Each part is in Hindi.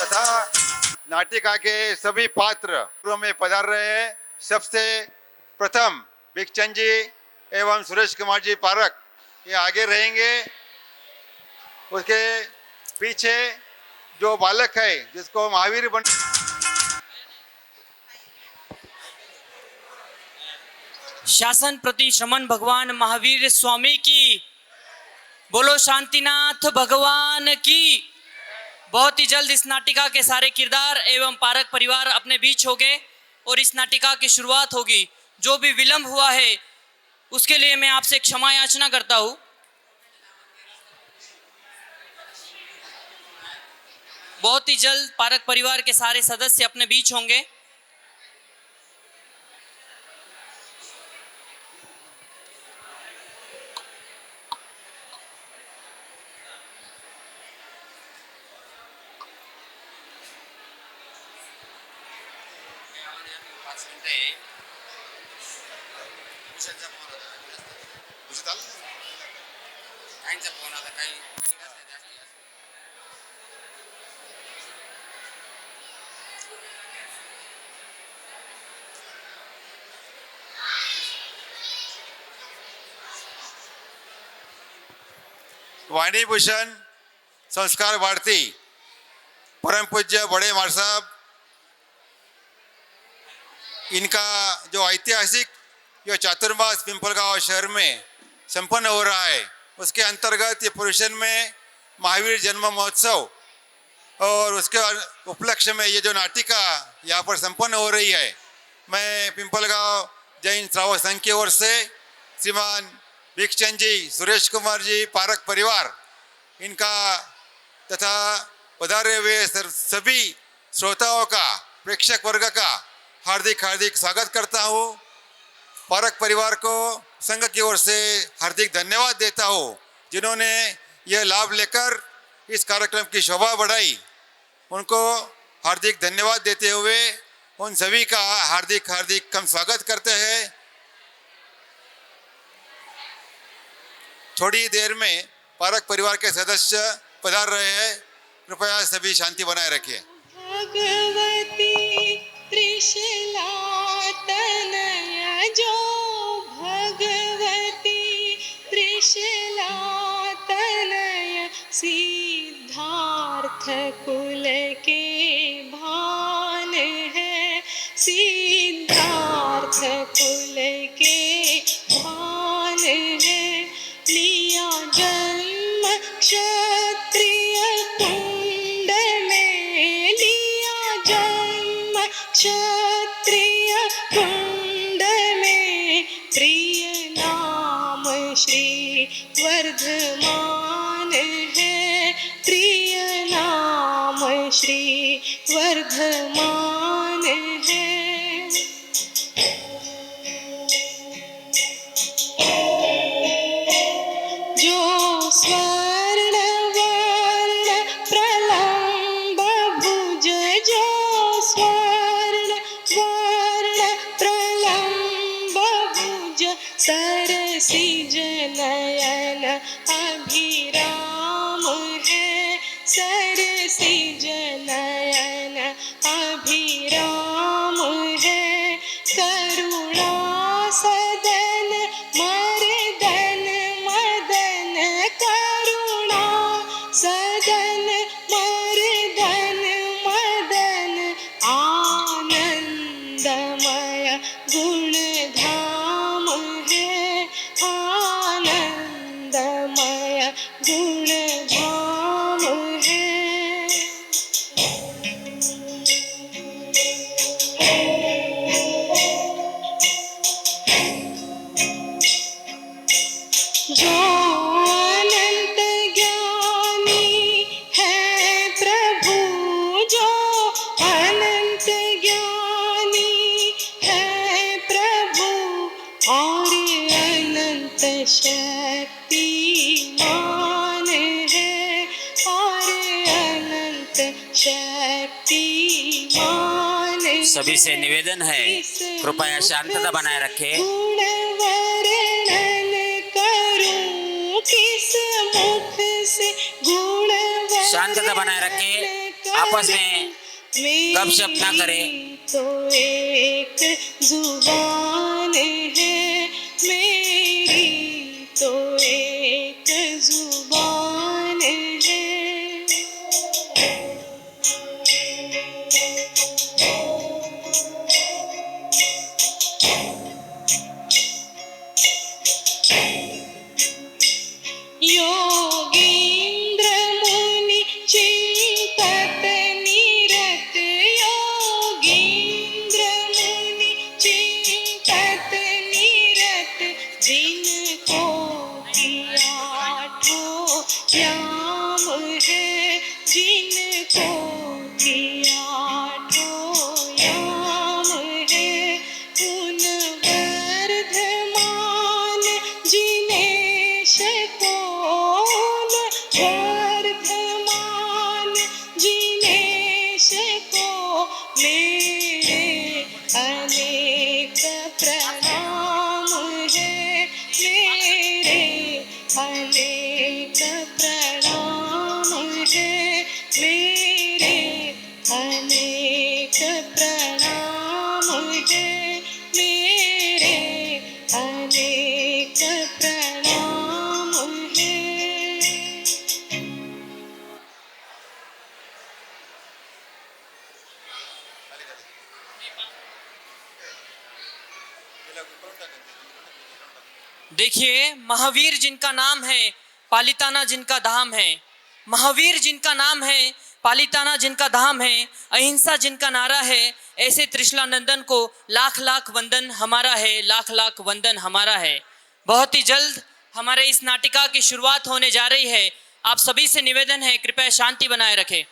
तथा नाटिका के सभी पात्र में पधार रहे हैं। सबसे प्रथम भिक्षचंद जी एवं सुरेश कुमार जी पारक ये आगे रहेंगे। उसके पीछे जो बालक है जिसको महावीर बन शासन प्रति श्रमण भगवान महावीर स्वामी की। बोलो शांतिनाथ भगवान की। बहुत ही जल्द इस नाटिका के सारे किरदार एवं पारक परिवार अपने बीच होंगे और इस नाटिका की शुरुआत होगी। जो भी विलंब हुआ है उसके लिए मैं आपसे क्षमा याचना करता हूँ। बहुत ही जल्द पारक परिवार के सारे सदस्य अपने बीच होंगे। वाणी भूषण संस्कार भारती परम पूज्य बड़े मार साहब, इनका जो ऐतिहासिक जो चातुर्मास पिंपलगांव शहर में संपन्न हो रहा है उसके अंतर्गत ये पुरुषन में महावीर जन्म महोत्सव और उसके उपलक्ष्य में ये जो नाटिका यहाँ पर संपन्न हो रही है, मैं पिंपलगांव जैन श्रावक संघ की ओर से श्रीमान भिक्षचंद जी, सुरेश कुमार जी, पारक परिवार इनका तथा पधारे हुए सभी श्रोताओं का, प्रेक्षक वर्ग का हार्दिक हार्दिक स्वागत करता हूँ। पारक परिवार को संघ की ओर से हार्दिक धन्यवाद देता हूँ जिन्होंने यह लाभ लेकर इस कार्यक्रम की शोभा बढ़ाई। उनको हार्दिक धन्यवाद देते हुए उन सभी का हार्दिक हार्दिक हम स्वागत करते हैं। थोड़ी देर में पारक परिवार के सदस्य पधार रहे हैं, कृपया सभी शांति बनाए रखिए। भगवती त्रिशला तनया जो भगवती त्रिशला तनया सिद्धार्थ कुल के भान है, सिद्धार्थ कुल के भान है। लिया जन्म क्षत्रिय कुंड में, लिया जन्म क्षत्रिय कुंड में, प्रिय नाम श्री वर्धमान है, प्रिय नाम श्री वर्धमान है। स्वर्ण वर्ण प्रलंब भुज, जो स्वर्ण वर्ण प्रलंब भुज, सरसिज नयन अभिराम है, सरसिज नयन अभिराम है। करुणा सदन मर्दन मदन, करुणा सदन मर्दन मदन, आनंदमय गुणधाम है, आनंदमय गुणधाम है। जो अनंत ज्ञानी है प्रभु, जो अनंत ज्ञानी है प्रभु, और अनंत शक्तिमान है, और अनंत शक्तिमान है। सभी से निवेदन है कृपया शांतता बनाए रखें। गुण वर्णन करूं किस मुख से, गुण शांतता बनाए रखें। आपस में गपशप ना करें। तो एक जुबान है मेरी, तो एक जुबान है। योगीन्द्र मुनि चिंतत निरत, योगीन्द्र मुनि चिंतत निरत, जिनको किया ठो याम है, जिनको किया ठो याम है, उन वर्धमान जिनेश को, वर्धमान जिनेश को मेरे अनेक प्रणाम है, मेरे अनेक प्रणाम है, मेरे अनेक प्रणाम है, मेरे अनेक प्रणाम है। देखिए, महावीर जिनका नाम है, पालिताना जिनका धाम है। महावीर जिनका नाम है, पालिताना जिनका धाम है, अहिंसा जिनका नारा है, ऐसे त्रिशला नंदन को लाख लाख वंदन हमारा है, लाख लाख वंदन हमारा है। बहुत ही जल्द हमारे इस नाटिका की शुरुआत होने जा रही है। आप सभी से निवेदन है, कृपया शांति बनाए रखें।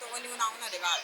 तो कोणी उन्हावणार आहे बाळ.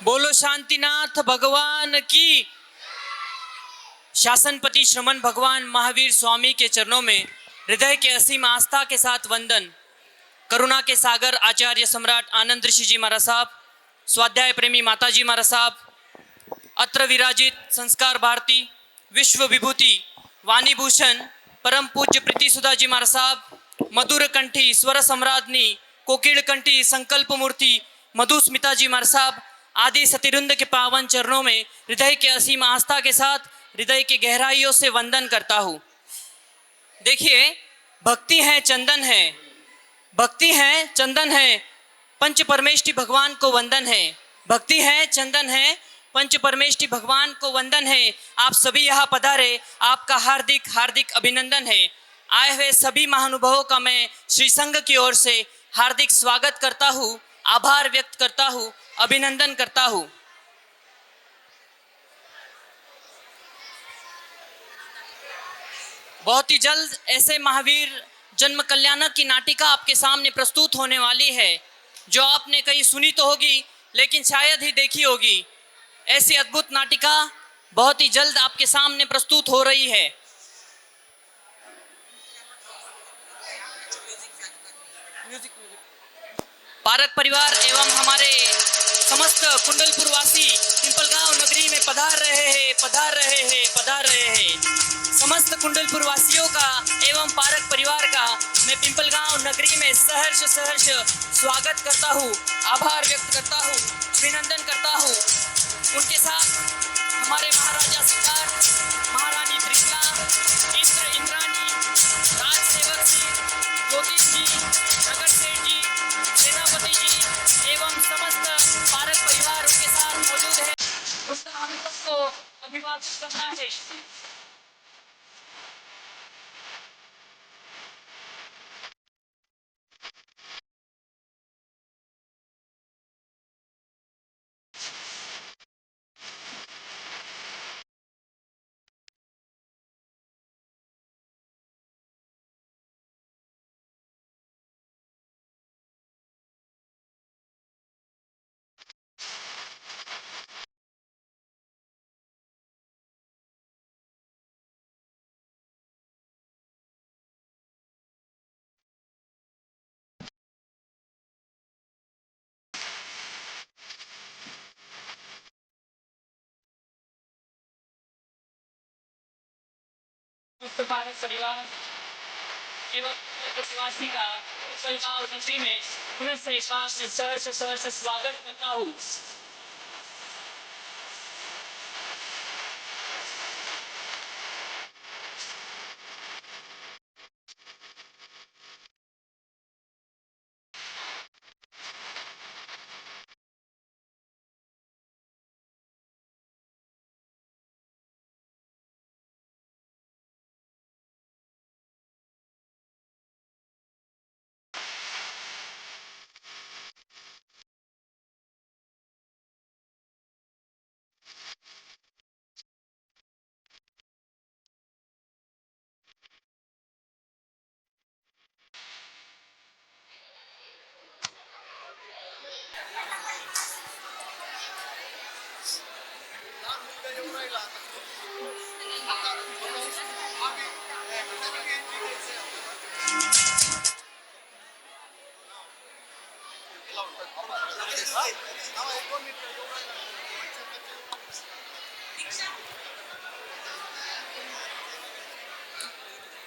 बोलो शांतिनाथ भगवान की। शासनपति श्रमण भगवान महावीर स्वामी के चरणों में हृदय के असीम आस्था के साथ वंदन। करुणा के सागर आचार्य सम्राट आनंद ऋषि जी महाराज साहब, स्वाध्याय प्रेमी माताजी महाराज साहब, अत्र विराजित संस्कार भारती विश्व विभूति वाणी भूषण परम पूज्य प्रीति सुधा जी महाराज साहब, मधुर कंठी स्वर सम्राज्ञी कोकिल कंठी संकल्प मूर्ति मधुस्मिता जी महाराज साहब आदि सतिरुंद के पावन चरणों में हृदय के असीम आस्था के साथ हृदय की गहराइयों से वंदन करता हूँ। देखिए, भक्ति है चंदन है, भक्ति है चंदन है, पंच परमेष्टि भगवान को वंदन है। भक्ति है चंदन है, पंच परमेष्टि भगवान को वंदन है। आप सभी यहाँ पधारे, आपका हार्दिक हार्दिक अभिनंदन है। आए हुए सभी महानुभावों का मैं श्री संघ की ओर से हार्दिक स्वागत करता हूँ, आभार व्यक्त करता हूँ, अभिनंदन करता हूँ। बहुत ही जल्द ऐसे महावीर जन्म कल्याणक की नाटिका आपके सामने प्रस्तुत होने वाली है, जो आपने कहीं सुनी तो होगी लेकिन शायद ही देखी होगी। ऐसी अद्भुत नाटिका बहुत ही जल्द आपके सामने प्रस्तुत हो रही है। पारक परिवार एवं हमारे समस्त कुंडलपुर वासी पिंपलगांव नगरी में पधार रहे हैं। समस्त कुंडलपुर वासियों का एवं पारक परिवार का मैं पिंपलगांव नगरी में सहर्ष स्वागत करता हूँ, आभार व्यक्त करता हूँ, अभिनंदन करता हूँ। उनके साथ हमारे महाराजा सिद्धार्थ, महारानी त्रिशला, इंद्रानी, राज सेवक जी, ज्योतिष जी, प्रकट सेठ जी, सेनापति जी एवं समस्त पारक परिवार उनके साथ मौजूद है। हम सबको अभिवादन करना है। भारत परिवार एवं देशवासी का परिवार मंत्री में पुनः से एक बार सहर्ष स्वागत करता हूँ।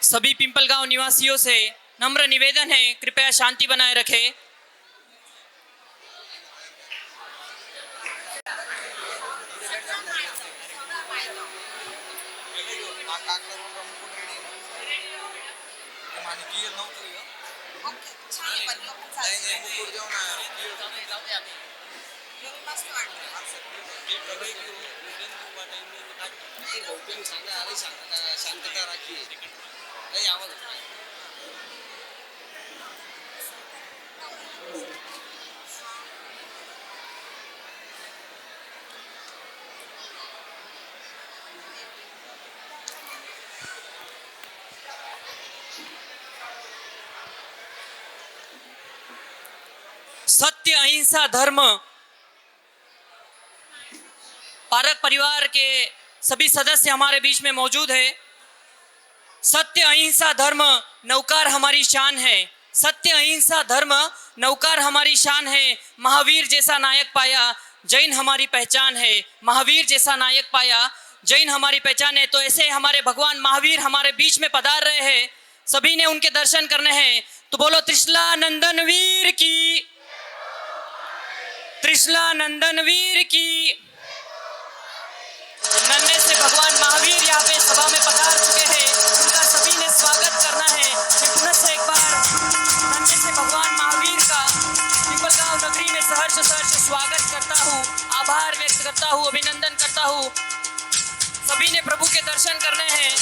सभी पिंपलगांव निवासियों से नम्र निवेदन है, कृपया शांति बनाए रखें। शांतता राखिए. नाही आवाज सत्य अहिंसा धर्म पारक परिवार के सभी सदस्य हमारे बीच में मौजूद है। सत्य अहिंसा धर्म नौकार हमारी शान है। सत्य अहिंसा धर्म नौकार हमारी शान है। महावीर जैसा नायक पाया जैन हमारी पहचान है। महावीर जैसा नायक पाया जैन हमारी पहचान है। तो ऐसे हमारे भगवान महावीर हमारे बीच में पधार रहे हैं, सभी ने उनके दर्शन करने हैं। तो बोलो त्रिशला नंदन वीर की, त्रिशला नंदन वीर की। नन्हे से भगवान महावीर यहाँ पे सभा में पधार चुके हैं, उनका सभी ने स्वागत करना है। मैं पुनः से एक बार नन्हे से भगवान महावीर का पिंपलगांव नगरी में सहर्ष स्वागत करता हूँ, आभार व्यक्त करता हूँ, अभिनंदन करता हूँ। सभी ने प्रभु के दर्शन करने हैं।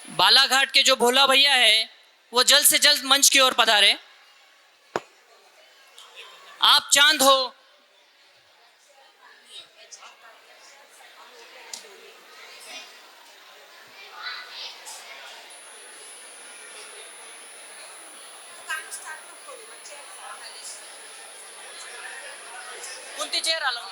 बालाघाट के जो भोला भैया है वो जल्द से जल्द मंच की ओर पधारे। आप चांद हो, कोणती चेअर आलो ना?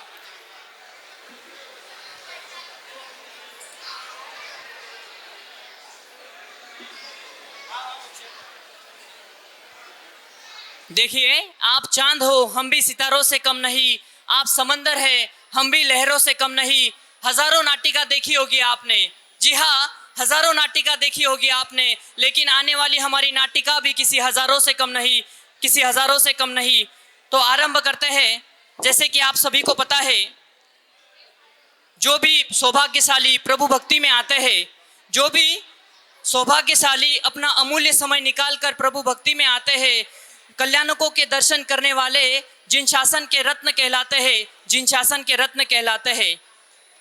देखिए, आप चांद हो, हम भी सितारों से कम नहीं। आप समंदर है, हम भी लहरों से कम नहीं। हजारों नाटिका देखी होगी आपने, जी हाँ, हजारों नाटिका देखी होगी आपने, लेकिन आने वाली हमारी नाटिका भी किसी हजारों से कम नहीं, किसी हजारों से कम नहीं। तो आरंभ करते हैं जैसे कि आप सभी को पता है, जो भी सौभाग्यशाली प्रभु भक्ति में आते हैं, जो भी सौभाग्यशाली अपना अमूल्य समय निकालकर प्रभु भक्ति में आते हैं, कल्याणकों के दर्शन करने वाले जिन शासन के रत्न कहलाते हैं, जिन शासन के रत्न कहलाते हैं।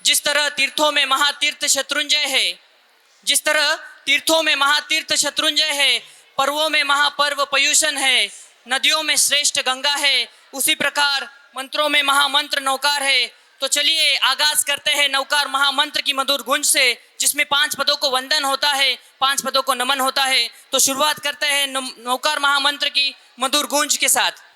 जिस तरह तीर्थों में महातीर्थ शत्रुंजय है, जिस तरह तीर्थों में महातीर्थ शत्रुंजय है, पर्वों में महापर्व पयूषण है, नदियों में श्रेष्ठ गंगा है, उसी प्रकार मंत्रों में महामंत्र नौकार है। तो चलिए आगाज करते हैं नौकार महामंत्र की मधुर गुंज से, जिसमें 5 पदों को वंदन होता है, 5 पदों को नमन होता है। तो शुरुआत करते हैं नौकार महामंत्र की मधुर गूंज के साथ।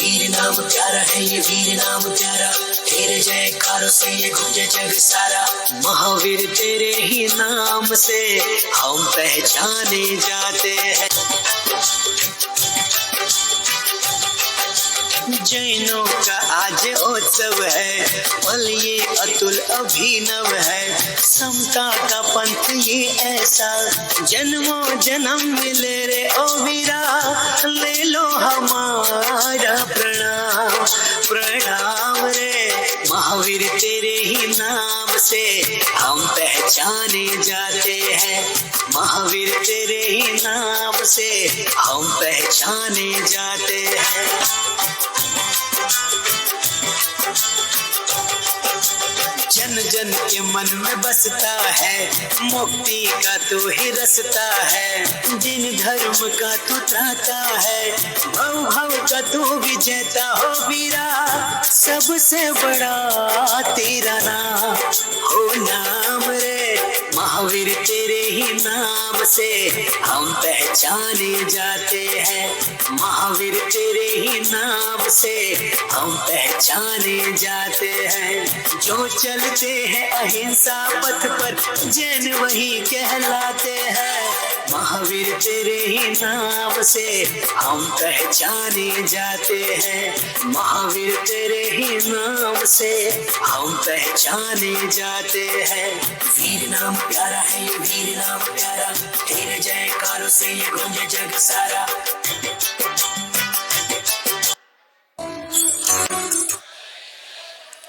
वीर नाम प्यारा है ये वीर नाम प्यारा, तेरे जयकारों से ये गूंजे जग सारा। महावीर तेरे ही नाम से हम पहचाने जाते हैं। जैनों का आज उत्सव है, पल ये अतुल अभिनव है। समता का पंथ ये ऐसा, जन्मों जन्म मिले रे ओ वीरा। ले लो हमारा प्रणाम प्रणाम रे। महावीर तेरे ही नाम से हम पहचाने जाते हैं। महावीर तेरे ही नाम से हम पहचाने जाते हैं। जन जन के मन में बसता है, मुक्ति का तू ही रसता है। दिन धर्म का तू त्राता है, भव भव का तू विजेता हो वीरा। सबसे बड़ा तेरा नाम हो नाम रे। महावीर तेरे ही नाम से हम पहचाने जाते हैं। महावीर तेरे ही नाम से हम पहचाने जाते हैं। जो चलते हैं अहिंसा पथ पर, जैन वही कहलाते हैं। महावीर तेरे ही नाम से हम पहचाने जाते हैं। महावीर तेरे ही नाम से हम पहचाने जाते हैं। वीर नाम प्यारा है ये वीर नाम प्यारा, तेरे जयकारों से ये गूंजे जग सारा।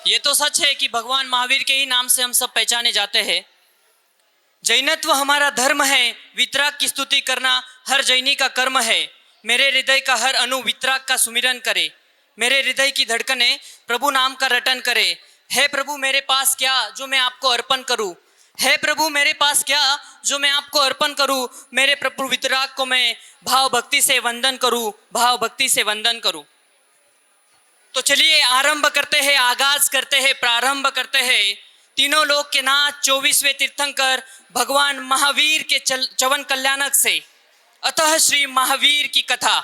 ये तो सच है कि भगवान महावीर के ही नाम से हम सब पहचाने जाते हैं। जैनत्व हमारा धर्म है, वितराग की स्तुति करना हर जैनी का कर्म है। मेरे हृदय का हर अणु वितराग का सुमिरन करे, मेरे हृदय की धड़कने प्रभु नाम का रटन करे। हे प्रभु मेरे पास क्या जो मैं आपको अर्पण करूं, हे प्रभु मेरे पास क्या जो मैं आपको अर्पण करूं। मेरे प्रभु वितराग को मैं भाव भक्ति से वंदन करूं, भाव भक्ति से वंदन करूं। तो चलिए आरंभ करते हैं, आगाज करते हैं, प्रारंभ करते हैं तीनों लोक के नाथ 24वें तीर्थंकर भगवान महावीर के चवन कल्याणक से। अतः श्री महावीर की कथा।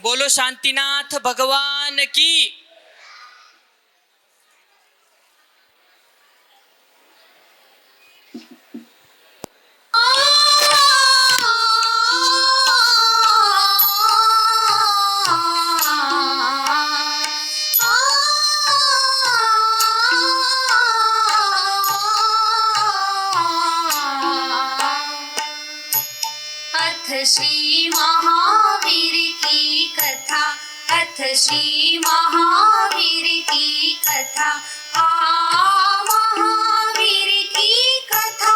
बोलो शांतिनाथ भगवान की। अथ श्री महावीर की कथा, अथ श्री महावीर की कथा, महावीर की कथा,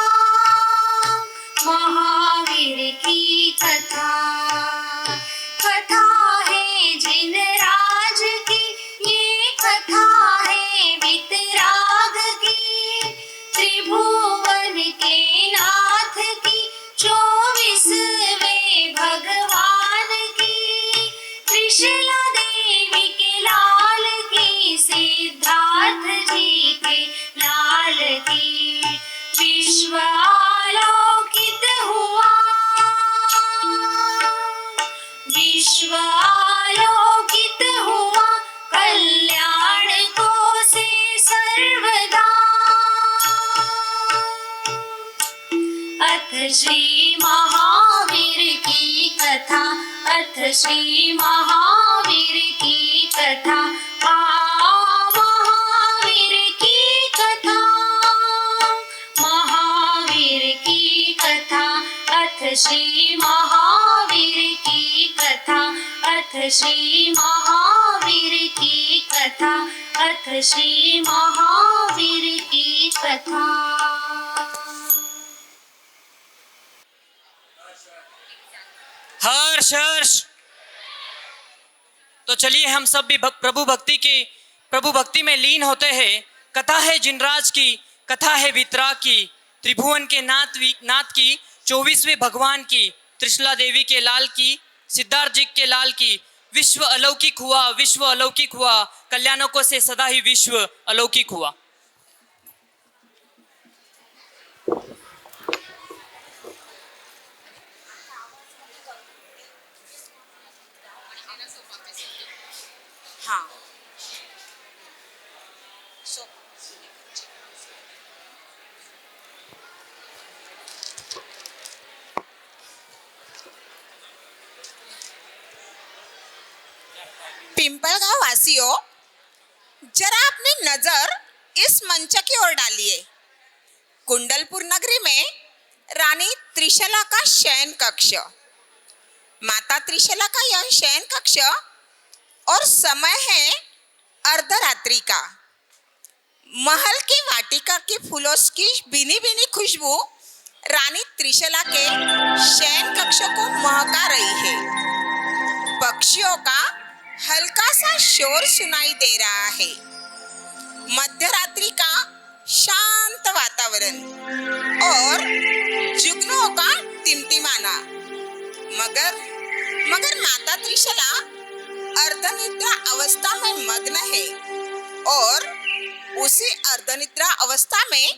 महावीर की कथा। कथा है जिन राज की, ये कथा है वितराग की, त्रिभुवन के नाथ की, 24वें भगवान की, त्रिशला देवी के लाल की, सिद्धार्थ जी के लाल की। विश्व आलोकित हुआ, विश्व आलोकित हुआ, कल्याण को से सर्वदा। अथ श्री महावीर की कथा, अथ श्री महावीर की कथा, महावीर की कथा, महावीर की कथा। अथ श्री महावीर की कथा, अथ श्री महावीर की कथा, अथ श्री महावीर की कथा। हर्ष हर्ष। तो चलिए हम सब भी प्रभु भक्ति में लीन होते हैं। कथा है जिनराज की, कथा है वितराग की, त्रिभुवन के नाथ की, 24वें भगवान की, त्रिशला देवी के लाल की, सिद्धार्थ जी के लाल की। विश्व अलौकिक हुआ, विश्व अलौकिक हुआ, कल्याणों से सदा ही विश्व अलौकिक हुआ। हाँ पिंपलगांव वासियों, जरा अपनी नजर इस मंच की ओर डालिए। कुंडलपुर नगरी में रानी त्रिशला का शयन कक्ष, माता त्रिशला का यह शयन कक्ष, और समय है अर्धरात्रि का। महल की वाटिका की फूलों की भीनी भीनी खुशबू रानी त्रिशला के शयन कक्ष को महका रही है। पक्षियों का हल्का सा शोर सुनाई दे रहा है। मध्यरात्रि का शांत वातावरण और जुगनुओं का टिमटिमाना। मगर माता त्रिशला अर्धनिद्रा अवस्था में मग्न है और उसी अर्धनिद्रा अवस्था में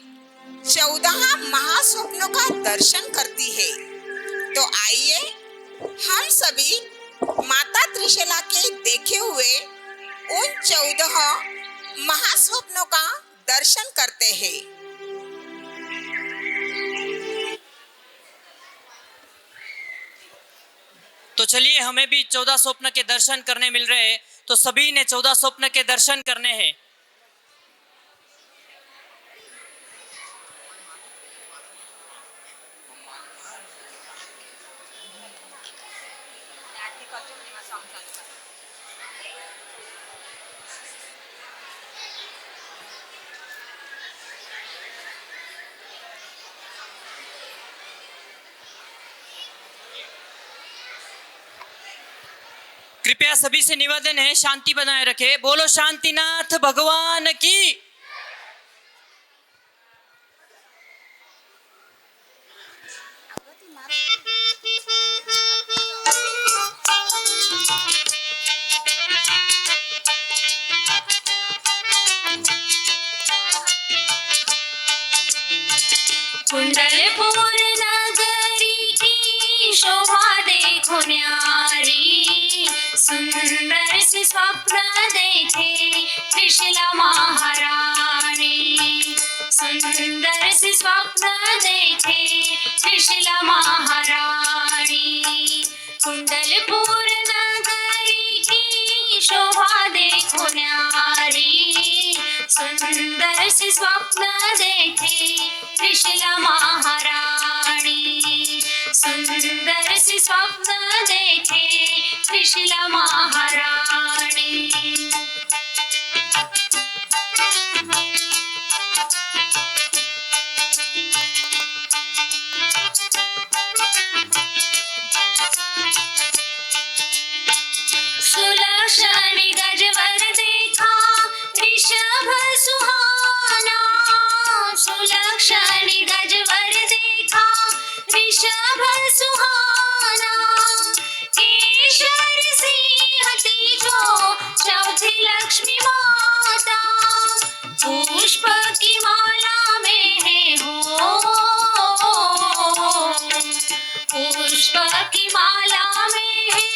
14 महास्वप्नों का दर्शन करती है। तो आइए हम सभी माता त्रिशला के देखे हुए उन 14 महास्वप्नों का दर्शन करते हैं। तो चलिए हमें भी 14 स्वप्न के दर्शन करने मिल रहे हैं। तो सभी ने 14 स्वप्न के दर्शन करने हैं। कृपया सभी से निवेदन है, शांति बनाए रखे। बोलो शांतिनाथ भगवान की। कुंडलपुर नगरी की शोभा देखो न्यारी, सुंदर से स्वप्न देखे त्रिशला महारानी, सुंदर से स्वप्न देखे त्रिशला महारानी। कुंडलपुर नगरी की शोभा देखो न्यारी, सुंदर से स्वप्न देखे त्रिशला महारानी, सुंदर से स्वप्न देखे त्रिशला महारानी। सुलक्षणी गजवर देखा ऋषभ सुहाना, सुलक्षणी गजवर देखा ऋषभ सुहाना। केशर सिंह तीजो चौथी लक्ष्मी माता, पुष्प की माला में है हो, पुष्प की माला में है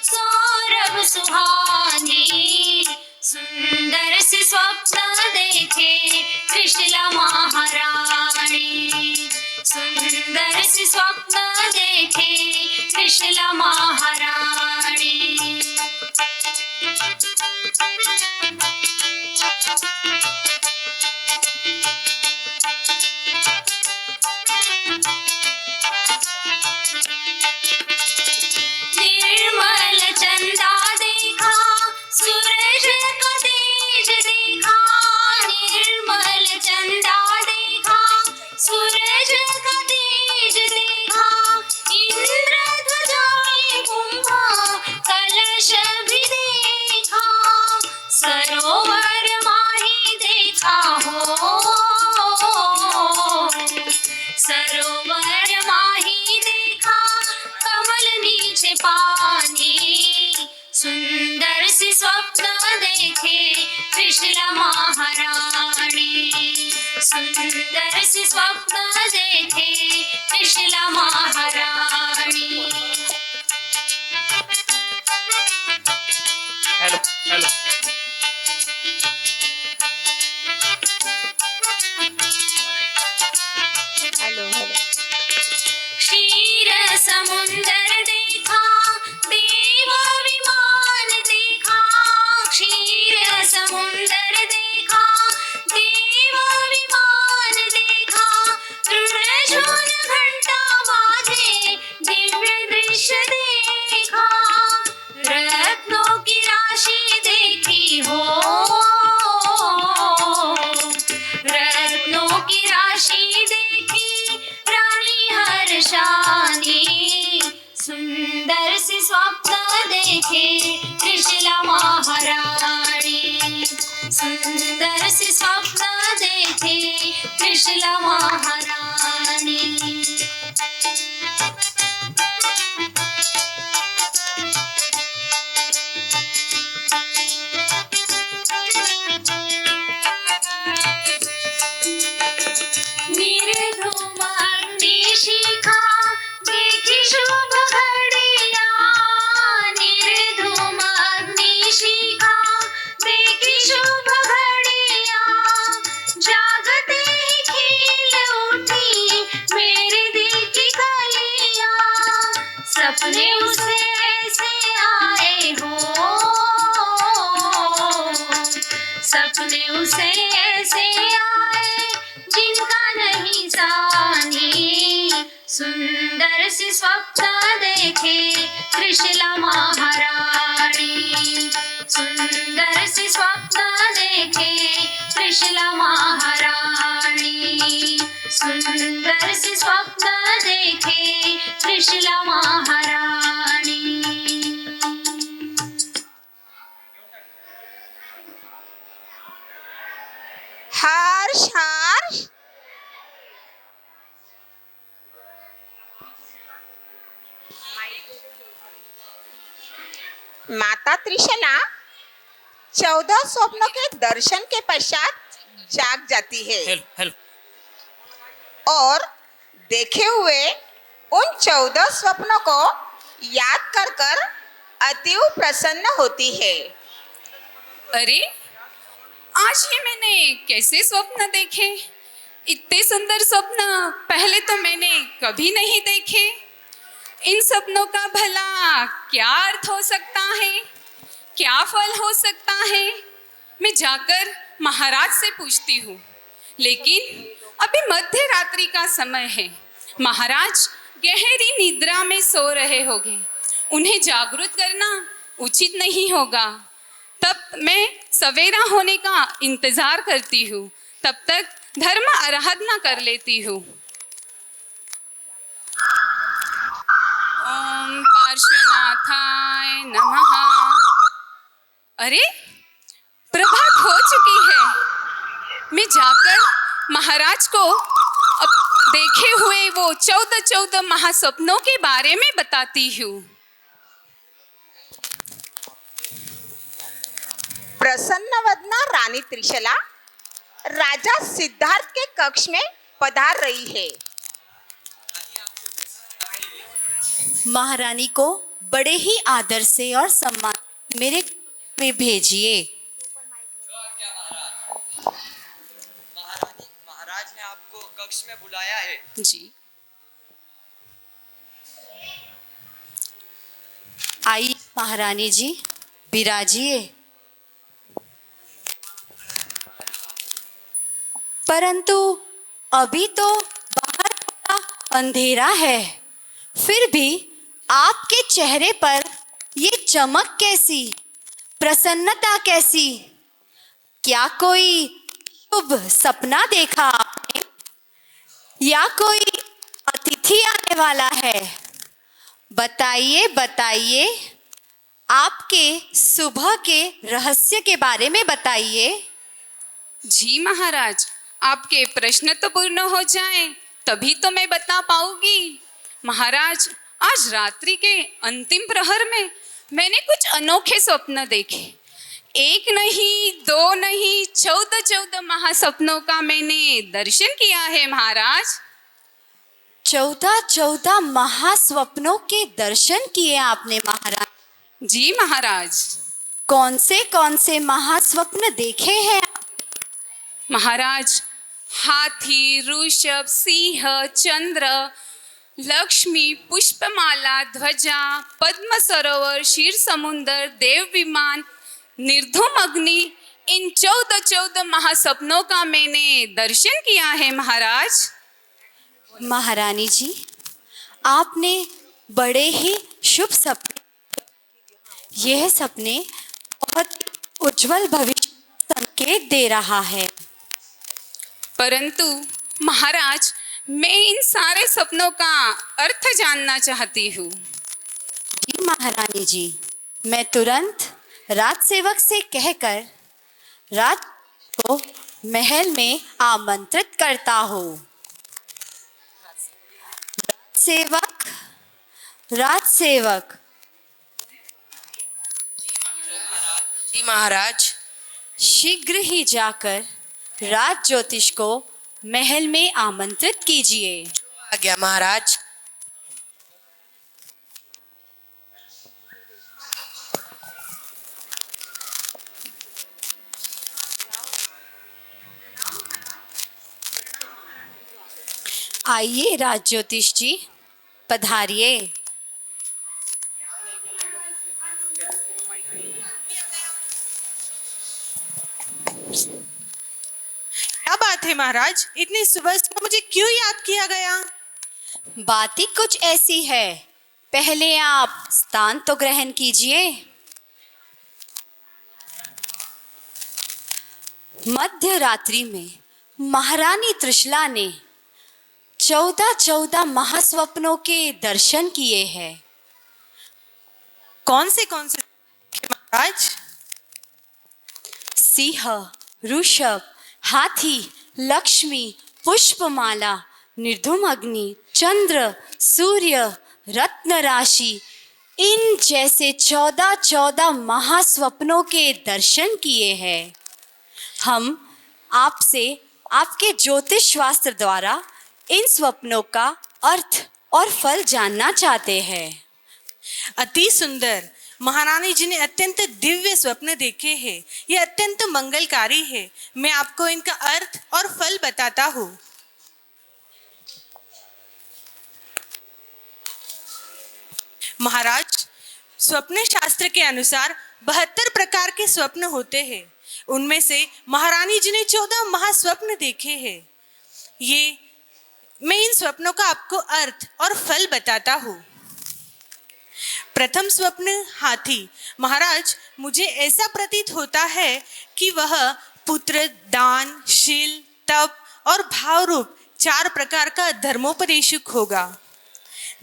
सौरभ सुहानी, सुंदर से स्वप्न देखे त्रिशला महारानी, सुंदर से स्वप्न देखे त्रिशला महारानी। निर्मल चंदा देखा सूरज का तेज देखा, निर्मल चंदा देखा सूरज का तेज देखा। इंद्रध्वजा में कुंभ कलश भी देखा, सरोवर माही देखा हो, सरोवर माही देखा कमल नीचे पानी, सुंदर से स्वप्न देखे त्रिशला महारानी, सुंदर से स्वप्न देखे त्रिशला महारानी। Hello hello hello hello. क्षीर समुंदर देखा देव विमान देखा, क्षीर समुंदर देखा देव विमान देखा। ऋणझुन घंटा बाजे दिव्य दृश्य देखा, रत्नों की राशि देखी हो, रत्नों की राशि देखी रानी हर्षानी, सुंदर से स्वप्न देखे त्रिशला महारानी, सुंदर से स्वप्न देखे त्रिशला महारानी। निर्धूम अग्निशिखा देखी शुभ घड़िया, निर्धूम अग्निशिखा देखी शुभ घड़िया। जागते ही खिल उठी मेरे दिल की कलियां, सपने उसे ऐसे आए हो, सपने उसे ऐसे आए जिनका नहीं सानी, सुंदर से स्वप्न देखे त्रिशला महारानी, सुंदर से स्वप्न देखे त्रिशला महारानी, सुंदर से स्वप्न देखे त्रिशला महारानी। हर्ष हर्ष। माता त्रिशला 14 स्वप्नों के दर्शन के पश्चात जाग जाती है हेलो हेलो और देखे हुए उन 14 स्वप्नों को याद कर कर अतीव प्रसन्न होती है। अरे आज ये मैंने कैसे स्वप्न देखे? इतने सुंदर स्वप्न पहले तो मैंने कभी नहीं देखे। इन सपनों का भला क्या अर्थ हो सकता है, क्या फल हो सकता है? मैं जाकर महाराज से पूछती हूँ। लेकिन अभी मध्य रात्रि का समय है, महाराज गहरी निद्रा में सो रहे होंगे, उन्हें जागृत करना उचित नहीं होगा। तब मैं सवेरा होने का इंतजार करती हूँ, तब तक धर्म आराधना कर लेती हूँ। ओम पार्श्वनाथाय नमः। अरे प्रभात हो चुकी है। मैं जाकर महाराज को अब देखे हुए वो 14 महासपनों के बारे में बताती हूँ। प्रसन्नवदना रानी त्रिशला राजा सिद्धार्थ के कक्ष में पधार रही है। महारानी को बड़े ही आदर से और सम्मान मेरे में भेजिए। महाराज ने आपको कक्ष में बुलाया है। जी आइए महारानी जी, विराजिए। परंतु अभी तो बाहर थोड़ा अंधेरा है, फिर भी आपके चेहरे पर ये चमक कैसी, प्रसन्नता कैसी? क्या कोई शुभ सपना देखा आपने, या कोई अतिथि आने वाला है? बताइए बताइए, आपके सुबह के रहस्य के बारे में बताइए। जी महाराज, आपके प्रश्न तो पूर्ण हो जाएं तभी तो मैं बता पाऊंगी। महाराज, आज रात्रि के अंतिम प्रहर में मैंने कुछ अनोखे स्वप्न देखे। एक नहीं, दो नहीं, 14 महासपनों का मैंने दर्शन किया है महाराज। 14 महास्वप्नों के दर्शन किए आपने महाराज? जी महाराज। कौन से महास्वप्न देखे हैं? महाराज, हाथी, ऋषभ, सिंह, चंद्र, लक्ष्मी, पुष्पमाला, ध्वजा, पद्म सरोवर, क्षीर समुंदर, देव विमान, निर्धूम अग्नि, इन 14 महासपनों का मैंने दर्शन किया है महाराज। महारानी जी, आपने बड़े ही शुभ सपने, यह सपने बहुत उज्जवल भविष्य संकेत दे रहा है। परंतु महाराज, मैं इन सारे सपनों का अर्थ जानना चाहती हूँ। जी महारानी जी, मैं तुरंत राज सेवक से कहकर राज को महल में आमंत्रित करता हूँ। राज सेवक। जी महाराज। शीघ्र ही जाकर राज ज्योतिष को महल में आमंत्रित कीजिए। आज्ञा महाराज। आइए राज ज्योतिष जी, पधारिए। क्या बात है महाराज, इतनी सुबह सुबह मुझे क्यों याद किया गया? बात ही कुछ ऐसी है, पहले आप स्थान तो ग्रहण कीजिए। मध्य रात्रि में महारानी त्रिशला ने 14 महास्वप्नों के दर्शन किए हैं। कौन से महाराज? सिंह, ऋषभ, हाथी, लक्ष्मी, पुष्पमाला, निर्धूम अग्नि, चंद्र, सूर्य, रत्न राशि, इन जैसे 14 महास्वप्नों के दर्शन किए हैं। हम आपसे आपके ज्योतिष शास्त्र द्वारा इन स्वप्नों का अर्थ और फल जानना चाहते हैं। अति सुंदर। महारानी जी ने अत्यंत दिव्य स्वप्न देखे हैं। ये अत्यंत मंगलकारी है। मैं आपको इनका अर्थ और फल बताता हूँ। महाराज, स्वप्न शास्त्र के अनुसार 72 प्रकार के स्वप्न होते हैं। उनमें से महारानी जी ने 14 महास्वप्न देखे हैं। मैं इन स्वप्नों का आपको अर्थ और फल बताता हूँ। प्रथम स्वप्न हाथी। महाराज, मुझे ऐसा प्रतीत होता है कि वह पुत्र, दान, शील, तप और भाव रूप 4 प्रकार का धर्मोपदेशक होगा।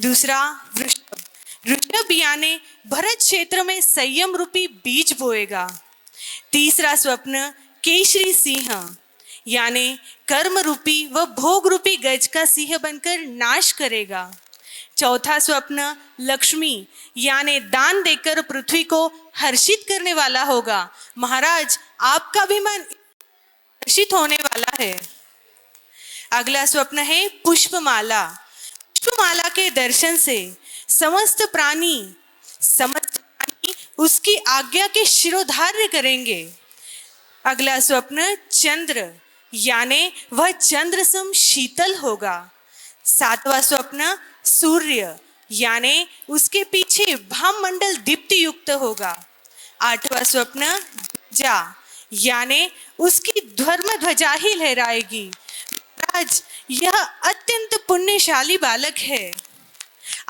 दूसरा वृषभ। वृषभ यानी भरत क्षेत्र में संयम रूपी बीज बोएगा। तीसरा स्वप्न केशरी सिंह, यानी कर्म रूपी व भोग रूपी गज का सिंह बनकर नाश करेगा। चौथा स्वप्न लक्ष्मी, यानी दान देकर पृथ्वी को हर्षित करने वाला होगा। महाराज, आपका भी मन हर्षित होने वाला है। अगला स्वप्न है पुष्पमाला। पुष्पमाला के दर्शन से समस्त प्राणी उसकी आज्ञा के शिरोधार्य करेंगे। अगला स्वप्न चंद्र, यानी वह चंद्र सम शीतल होगा। सातवां स्वप्न सूर्य, यानी उसके पीछे भामंडल दीप्ति युक्त होगा। आठवां स्वप्न ध्वजा, यानी उसकी धर्म ध्वजा ही लहराएगी। महाराज, यह अत्यंत पुण्यशाली बालक है।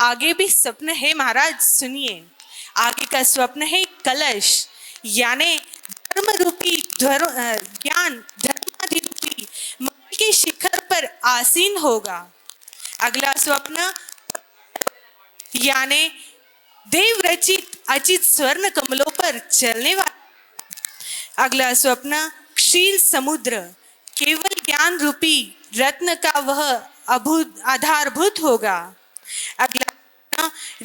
आगे भी स्वप्न है महाराज, सुनिए। आगे का स्वप्न है कलश, यानी धर्म रूपी ज्ञान धर्मादि रूपी मणि के शिखर पर आसीन होगा। अगला स्वप्न यानी देव रचित अचित स्वर्ण कमलों पर चलने वाला। अगला स्वप्न क्षीर समुद्र, केवल ज्ञान रूपी रत्न का वह आधारभूत होगा। अगला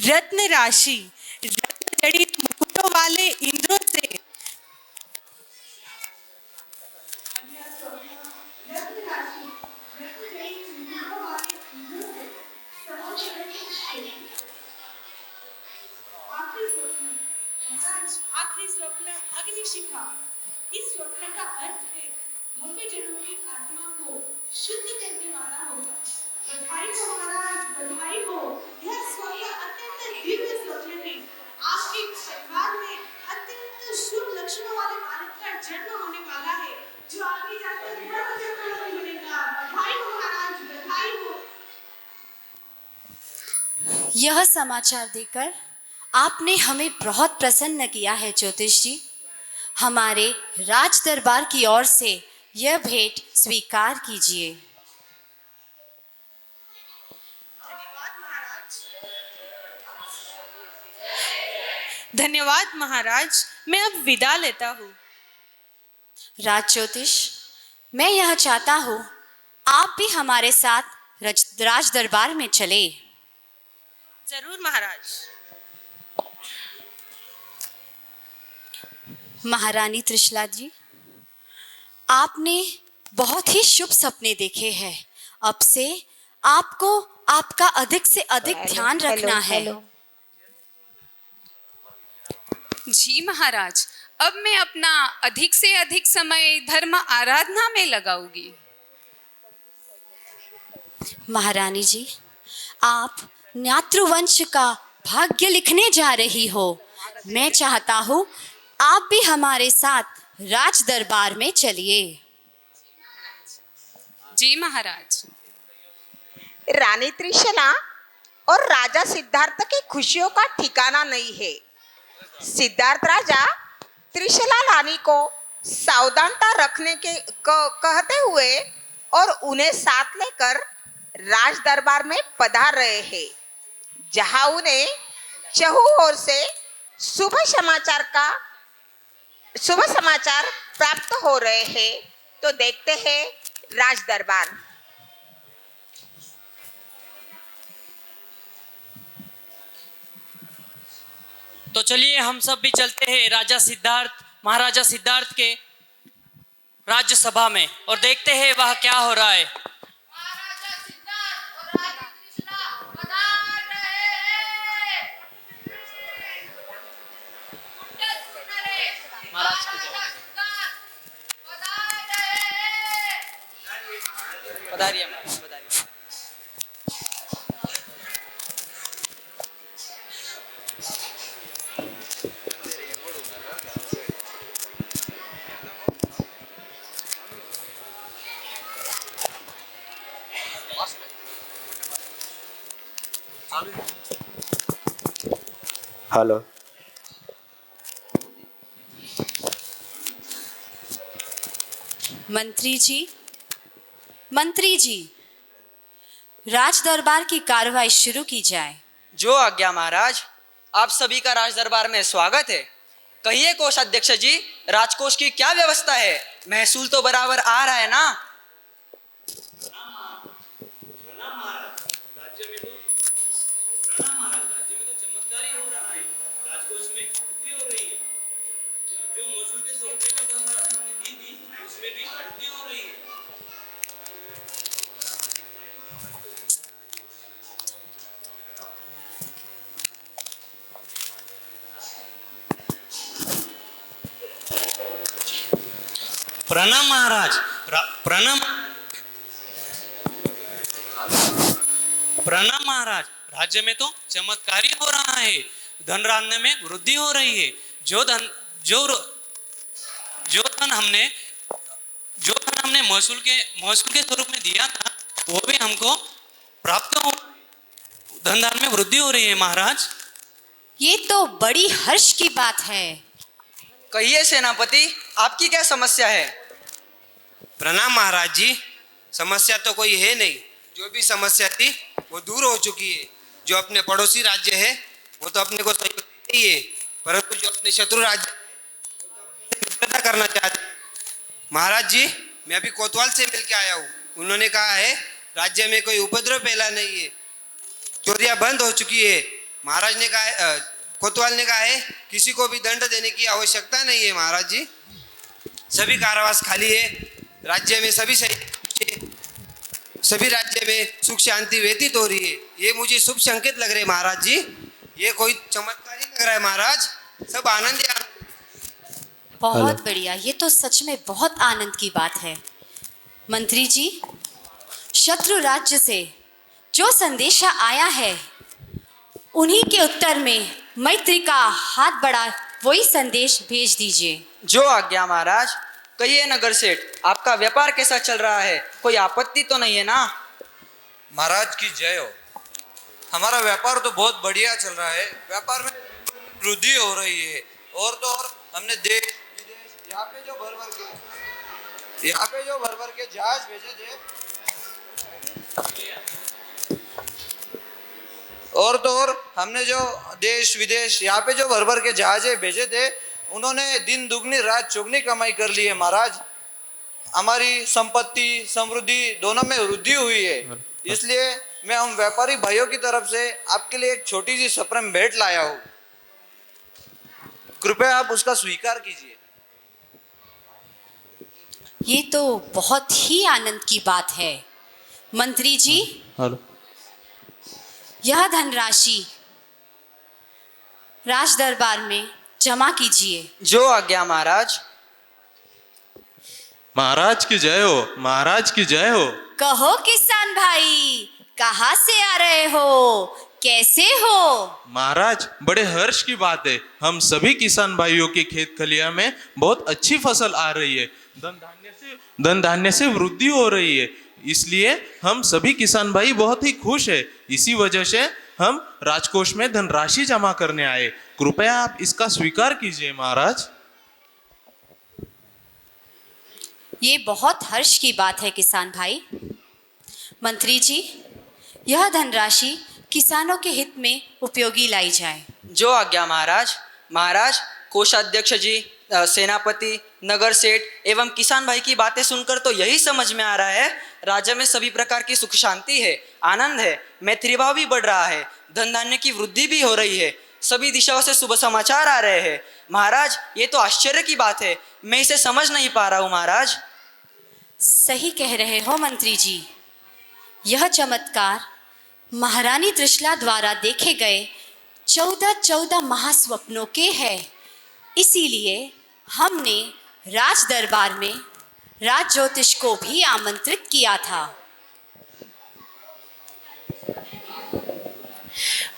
रत्न राशि, रत्न जड़ित मुकुटों वाले इंद्रों से आखिरी स्वप्न अग्निशिखा। इस स्वप्न का अर्थ है भव्य जनों की आत्मा को शुद्ध करने वाला होगा। बधाई हो महाराज, बधाई हो। यह स्वप्न अत्यंत दिव्य स्वप्न है। आपके परिवार में अत्यंत शुभ लक्षणों वाले बालक का जन्म होने वाला है, जो आगे जाकर ब्रह्म जन्म में मिलेगा। बधाई हो महाराज, बधाई हो। यह समाचार देकर आपने हमें बहुत प्रसन्न किया है ज्योतिष जी। हमारे राज दरबार की ओर से यह भेंट स्वीकार कीजिए। धन्यवाद महाराज, मैं अब विदा लेता हूँ। राज ज्योतिष, मैं यह चाहता हूँ आप भी हमारे साथ राज दरबार में चले। जरूर महाराज। महारानी त्रिशला जी, आपने बहुत ही शुभ सपने देखे हैं। अब से आपको आपका अधिक से अधिक ध्यान रखना है। जी महाराज, अब मैं अपना अधिक से अधिक समय धर्म आराधना में लगाऊंगी। महारानी जी, आप न्यातृवंश का भाग्य लिखने जा रही हो। मैं चाहता हूँ आप भी हमारे साथ राज दरबार में चलिए। जी महाराज। रानी त्रिशला और राजा सिद्धार्थ की खुशियों का ठिकाना नहीं है। सिद्धार्थ राजा त्रिशला रानी को सावधानता रखने के कहते हुए और उन्हें साथ लेकर राज दरबार में पधार रहे हैं, जहां उन्हें चहुं ओर से शुभ समाचार प्राप्त हो रहे हैं। तो देखते हैं राज दरबार। तो चलिए हम सब भी चलते हैं महाराजा सिद्धार्थ के राज्य सभा में और देखते हैं वह क्या हो रहा है। महाराजा सिद्धार्थ और रानी त्रिशला पधारिए महाराज, पधारिए। हेलो। मंत्री जी, राज दरबार की कार्रवाई शुरू की जाए। जो आज्ञा महाराज। आप सभी का राज दरबार में स्वागत है। कहिए कोषाध्यक्ष जी, राजकोष की क्या व्यवस्था है? महसूल तो बराबर आ रहा है ना? प्रणाम महाराज। प्रणाम प्रणाम महाराज। राज्य में तो चमत्कार ही हो रहा है, धन राशि में वृद्धि हो रही है। जो धन हमने महसूल के स्वरूप में दिया था वो भी हमको प्राप्त हो, धनदान में वृद्धि हो रही है महाराज। ये तो बड़ी हर्ष की बात है। कहिए सेनापति, आपकी क्या समस्या है? प्रणाम महाराज जी। समस्या तो कोई है नहीं, जो भी समस्या थी वो दूर हो चुकी है। जो अपने पड़ोसी राज्य है वो तो अपने को सहयोग देते ही है, परंतु जो अपने शत्रु राज्य मित्रता करना चाहते हैं। महाराज जी, मैं अभी कोतवाल से मिल के आया हूँ। उन्होंने कहा है राज्य में कोई उपद्रव फैला नहीं है, चोरियां बंद हो चुकी है। महाराज ने कहा कोतवाल ने कहा है किसी को भी दंड देने की आवश्यकता नहीं है। महाराज जी, सभी कारावास खाली है, राज्य में सभी राज्य में सुख शांति व्यतीत हो रही है। ये मुझे शुभ संकेत लग रहे हैं महाराज जी। ये कोई चमत्कार ही लग रहा है महाराज। सब आनंद ही आनंद। बहुत बढ़िया, ये तो सच में बहुत आनंद की बात है। मंत्री जी, शत्रु राज्य से जो संदेशा आया है उन्हीं के उत्तर में मैत्री का हाथ बढ़ा वही संदेश भेज दीजिए। जो आज्ञा महाराज। कहिए नगर सेठ, आपका व्यापार कैसा चल रहा है? कोई आपत्ति तो नहीं है ना? महाराज की जय हो। हमारा व्यापार तो बहुत बढ़िया चल रहा है, व्यापार में वृद्धि हो रही है। और तो और हमने देश विदेश यहाँ पे जो भर भर के जहाज भेजे थे, और तो और हमने जो देश विदेश यहाँ पे जो भर भर के जहाज भेजे थे, उन्होंने दिन दुगनी रात चौगनी कमाई कर ली है महाराज। हमारी संपत्ति समृद्धि दोनों में वृद्धि हुई है। इसलिए मैं हम व्यापारी भाइयों की तरफ से आपके लिए एक छोटी सी सप्रम भेंट लाया हूँ, कृपया आप उसका स्वीकार कीजिए। ये तो बहुत ही आनंद की बात है। मंत्री जी, यह धनराशि राज दरबार में जमा कीजिए। जो आज्ञा महाराज। महाराज की जय हो, महाराज की जय हो। कहो किसान भाई, कहाँ से आ रहे हो, कैसे हो? महाराज, बड़े हर्ष की बात है, हम सभी किसान भाइयों के खेत खलिया में बहुत अच्छी फसल आ रही है, धन धान्य से वृद्धि हो रही है। इसलिए हम सभी किसान भाई बहुत ही खुश है। इसी वजह से हम राजकोष में धनराशि जमा करने आए। कृपया आप इसका स्वीकार कीजिए महाराज। ये बहुत हर्ष की बात है किसान भाई। मंत्री जी, यह धनराशि किसानों के हित में उपयोगी लाई जाए। जो आज्ञा महाराज। महाराज, कोषाध्यक्ष जी, सेनापति, नगर सेठ एवं किसान भाई की बातें सुनकर तो यही समझ में आ रहा है राज्य में सभी प्रकार की सुख शांति है, आनंद है, मैत्री भाव भी बढ़ रहा है, धन धान्य की वृद्धि भी हो रही है, सभी दिशाओं से शुभ समाचार आ रहे हैं। महाराज, ये तो आश्चर्य की बात है, मैं इसे समझ नहीं पा रहा हूँ महाराज। सही कह रहे हो मंत्री जी। यह चमत्कार महारानी त्रिशला द्वारा देखे गए 14 महास्वप्नों के है। इसीलिए हमने राज दरबार में राज ज्योतिष को भी आमंत्रित किया था।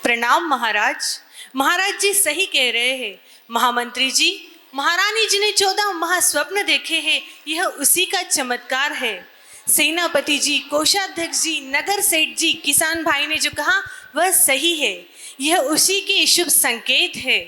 प्रणाम महाराज। महाराज जी सही कह रहे हैं। महामंत्री जी, महारानी जी ने 14 महास्वप्न देखे हैं, यह उसी का चमत्कार है। सेनापति जी, कोषाध्यक्ष जी, नगर सेठ जी, किसान भाई ने जो कहा वह सही है, यह उसी के शुभ संकेत है।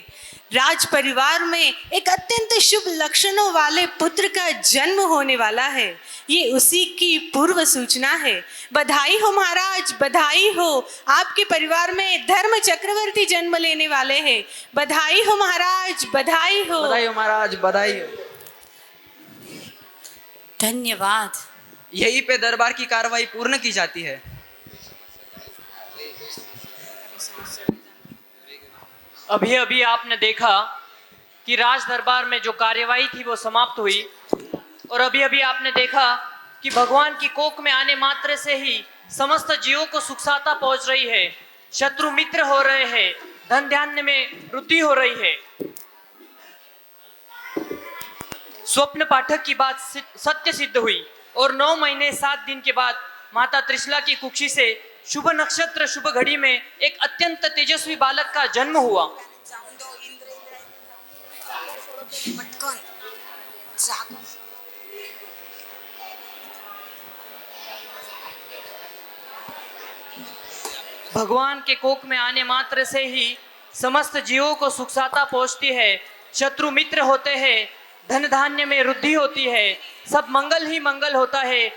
राज परिवार में एक अत्यंत शुभ लक्षणों वाले पुत्र का जन्म होने वाला है, ये उसी की पूर्व सूचना है। बधाई हो महाराज, बधाई हो, आपके परिवार में धर्म चक्रवर्ती जन्म लेने वाले हैं। बधाई हो महाराज, बधाई हो। बधाई हो महाराज, बधाई हो। धन्यवाद। यहीं पे दरबार की कार्रवाई पूर्ण की जाती है। अभी अभी आपने देखा कि राज दरबार में जो कार्यवाही थी वो समाप्त हुई, और अभी अभी आपने देखा कि भगवान की कोख में आने मात्र से ही समस्त जीवों को सुख साता पहुंच रही है, शत्रु मित्र हो रहे हैं, धन धान्य में वृद्धि हो रही है। स्वप्न पाठक की बात सत्य सिद्ध हुई और 9 महीने 7 दिन के बाद माता त्रिशला की कुक्षी से शुभ नक्षत्र शुभ घड़ी में एक अत्यंत तेजस्वी बालक का जन्म हुआ। भगवान के कोख में आने मात्र से ही समस्त जीवों को सुख साता पहुंचती है, शत्रु मित्र होते हैं, धन धान्य में वृद्धि होती है, सब मंगल ही मंगल होता है।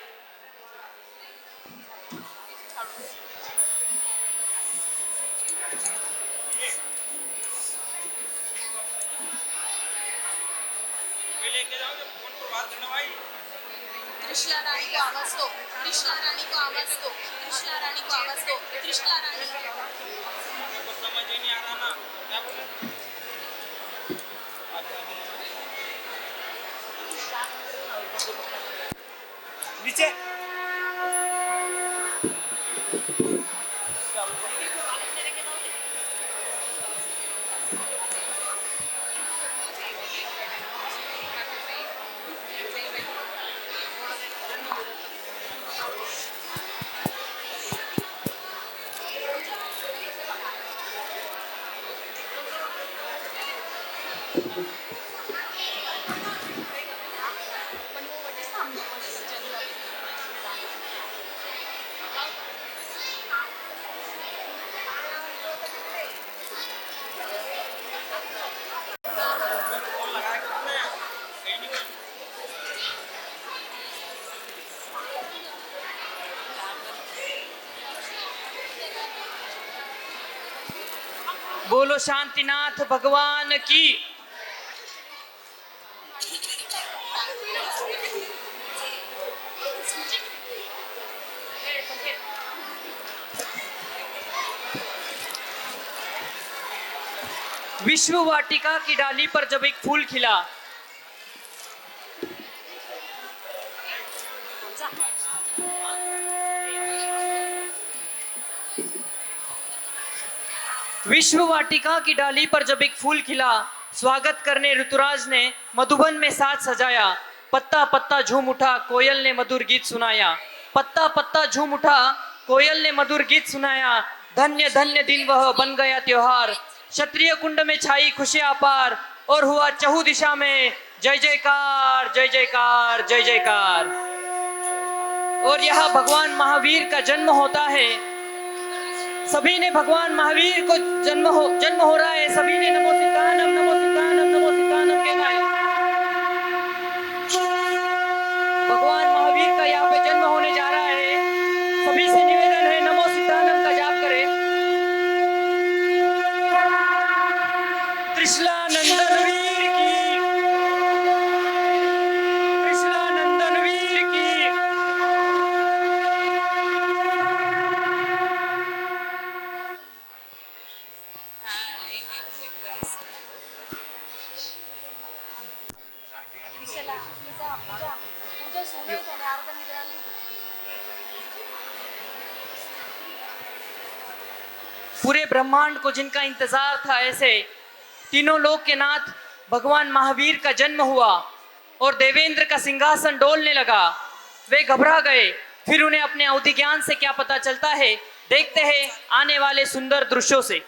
त्रिशला रानी को आवाज दो, त्रिशला रानी को आवाज दो, त्रिशला रानी को आवाज दो, त्रिशला रानी को समझ ही नहीं आ रहा ना क्या बोले। नीचे बोलो शांतिनाथ भगवान की। विश्व वाटिका की डाली पर जब एक फूल खिला, विश्व वाटिका की डाली पर जब एक फूल खिला, स्वागत करने ऋतुराज ने मधुबन में साज सजाया। पत्ता पत्ता झूम उठा, कोयल ने मधुर गीत सुनाया। पत्ता पत्ता झूम उठा, कोयल ने मधुर गीत सुनाया। धन्य धन्य दिन वह बन गया त्योहार, क्षत्रिय कुंड में छाई खुशियां अपार, और हुआ चहु दिशा में जय जयकार जय जयकार जय जयकार। और यह भगवान महावीर का जन्म होता है। सभी ने भगवान महावीर को जन्म हो रहा है। सभी ने नमो सिद्धानम नमो सिद्धानम नमो सिद्धानम कहना है। भगवान महावीर का यहाँ पे जन्म होने जा रहा है। सभी से निवेदन है नमो सिद्धानम का जाप करें। त्रिशला नंदन वीर की, त्रिशला नंदन वीर की। पूरे ब्रह्मांड को जिनका इंतजार था, ऐसे तीनों लोक के नाथ भगवान महावीर का जन्म हुआ और देवेंद्र का सिंहासन डोलने लगा। वे घबरा गए। फिर उन्हें अपने अवधि ज्ञान से क्या पता चलता है, देखते हैं आने वाले सुंदर दृश्यों से।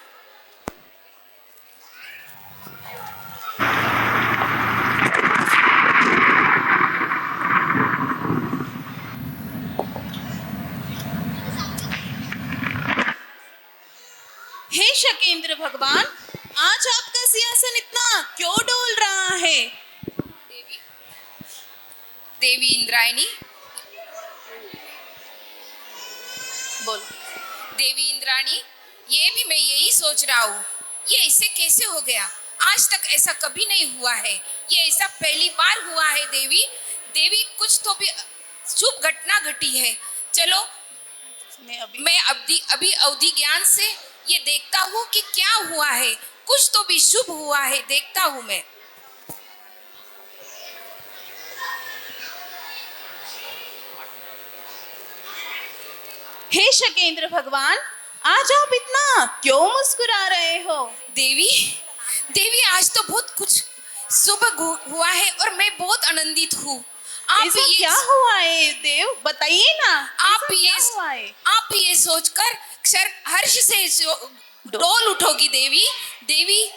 शकेंद्र भगवान, आज आपका सिंहासन इतना क्यों डोल रहा है? देवी इंद्रायणी, बोलो। देवी इंद्राणी, ये भी मैं यही सोच रहा हूँ, ये ऐसे कैसे हो गया? आज तक ऐसा कभी नहीं हुआ है, ये ऐसा पहली बार हुआ है। देवी देवी, कुछ तो भी शुभ घटना घटी है। चलो मैं अभी अवधि ज्ञान से ये देखता हूँ कि क्या हुआ है, कुछ तो भी शुभ हुआ है, देखता हूँ मैं। हे शकेंद्र भगवान, आज आप इतना क्यों मुस्कुरा रहे हो? देवी देवी, आज तो बहुत कुछ शुभ हुआ है और मैं बहुत आनंदित हूँ। ऐसा क्या हुआ है देव, बताइए ना। आप ये सोचकर हर्ष से डोल उठोगी देवी। देवी,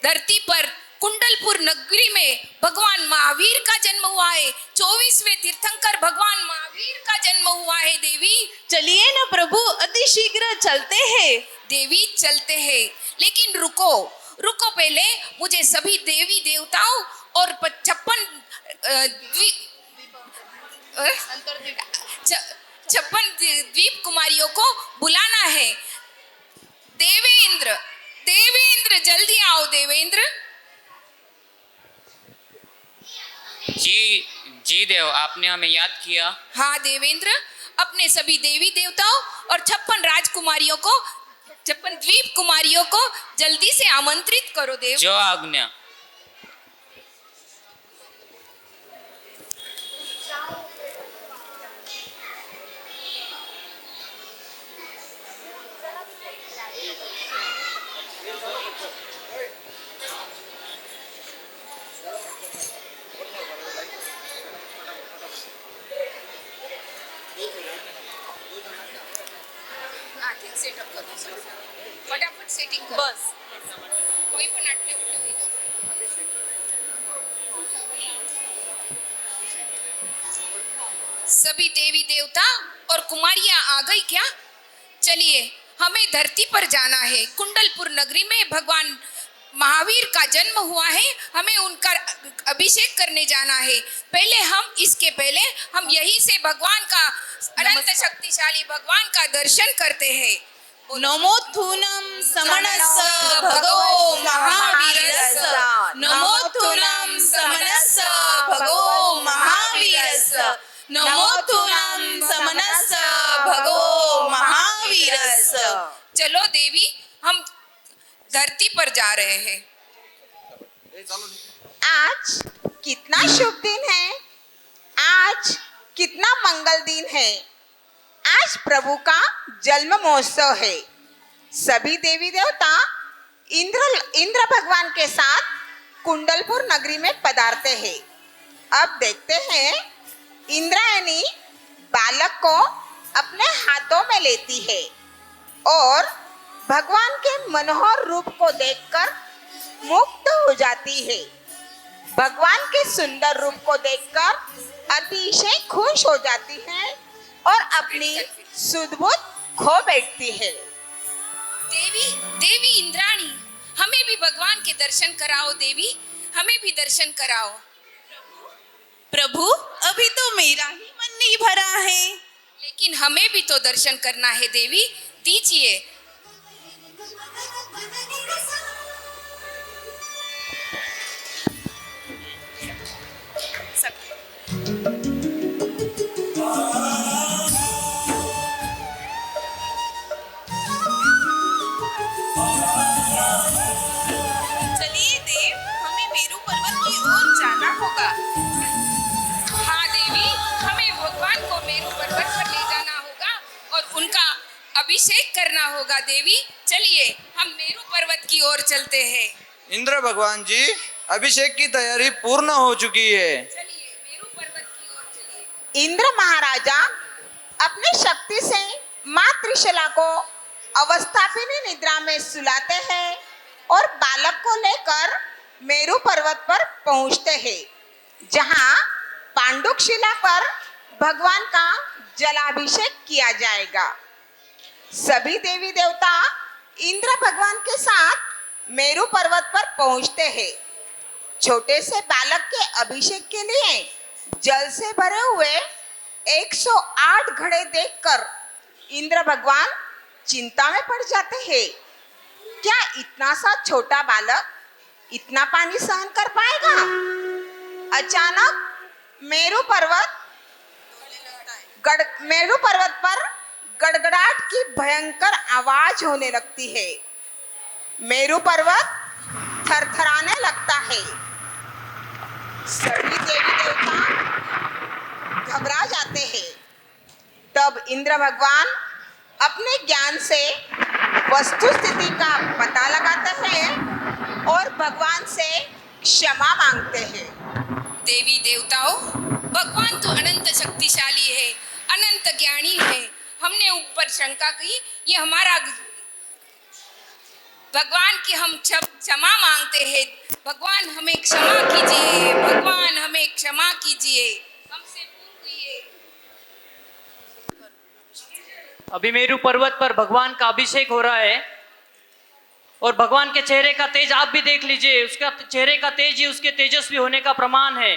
धरती पर कुंडलपुर नगरी में भगवान महावीर का जन्म हुआ है। 24वें तीर्थंकर भगवान महावीर का जन्म हुआ है। देवी चलिए ना प्रभु, अति शीघ्र चलते हैं। देवी चलते हैं, लेकिन रुको पहले, मुझे सभी देवी देवताओं और 56 द्वीप कुमारियों को बुलाना है। देवेंद्र जल्दी आओ। देवेंद्र जी देव, आपने हमें याद किया। हाँ देवेंद्र, अपने सभी देवी देवताओं और 56 राजकुमारियों को, 56 द्वीप कुमारियों को जल्दी से आमंत्रित करो देव। जो आज्ञा। सेटअप करो सर, फटाफट सेटिंग करो बस। कोई पण आटले उठले सभी देवी देवता और कुमारियां आ गई क्या? चलिए, हमें धरती पर जाना है। कुंडलपुर नगरी में भगवान महावीर का जन्म हुआ है, हमें उनका अभिषेक करने जाना है। इसके पहले हम यहीं से भगवान का, अनंत शक्तिशाली भगवान का दर्शन करते हैं। नमोथुनम समनस्स भगवो महावीरस्स, नमोथुनम समनस्स भगवो महावीरस्स, नमोथुनम समनस्स भगवो महावीरस्स। चलो देवी, हम धरती पर जा रहे हैं। आज कितना शुभ दिन है, आज कितना मंगल दिन है। आज प्रभु का जन्म महोत्सव है। सभी देवी देवता इंद्र भगवान के साथ कुंडलपुर नगरी में पधारते हैं। अब देखते हैं, इंद्रायणी बालक को अपने हाथों में लेती है और भगवान के मनोहर रूप को देखकर मुग्ध हो जाती है। भगवान के सुंदर रूप को देखकर अतिशय खुश हो जाती है और अपनी सुध-बुध खो बैठती है। देवी इंद्राणी, हमें भी भगवान के दर्शन कराओ। देवी, हमें भी दर्शन कराओ। प्रभु, अभी तो मेरा ही मन नहीं भरा है। लेकिन हमें भी तो दर्शन करना है देवी, दीजिए। चलिए देव, हमें मेरू पर्वत की ओर जाना होगा। हाँ देवी, हमें भगवान को मेरू पर्वत पर ले जाना होगा और उनका अभिषेक करना होगा। देवी चलिए, हम मेरू पर्वत की ओर चलते हैं। इंद्र भगवान जी, अभिषेक की तैयारी पूर्ण हो चुकी है। चलिए, मेरू पर्वत की ओर चलिए। इंद्र महाराजा अपनी शक्ति से माँ त्रिशला को अवस्थापिनी निद्रा में सुलाते हैं और बालक को लेकर मेरू पर्वत पर पहुंचते हैं, जहां पांडुक शिला पर भगवान का जलाभिषेक किया जाएगा। सभी देवी देवता इंद्र भगवान के साथ मेरू पर्वत पर पहुंचते हैं। छोटे से बालक के अभिषेक के लिए जल से भरे हुए 108 घड़े देखकर इंद्र भगवान चिंता में पड़ जाते हैं। क्या इतना सा छोटा बालक इतना पानी सहन कर पाएगा? अचानक मेरू पर्वत पर गड़गड़ाहट की भयंकर आवाज होने लगती है। मेरू पर्वत थरथराने लगता है। सभी देवी देवता घबरा जाते हैं। तब इंद्र भगवान अपने ज्ञान से वस्तु स्थिति का पता लगाते हैं और भगवान से क्षमा मांगते हैं। देवी देवताओं, भगवान तो अनंत शक्तिशाली है, अनंत ज्ञानी है। हमने ऊपर शंका की, ये हमारा भगवान की हम क्षमा मांगते हैं। भगवान हमें क्षमा कीजिए, भगवान हमें क्षमा कीजिए, हमसे भूल हुई है। अभी मेरू पर्वत पर भगवान का अभिषेक हो रहा है और भगवान के चेहरे का तेज आप भी देख लीजिए। उसका चेहरे का तेज ही उसके तेजस्वी होने का प्रमाण है।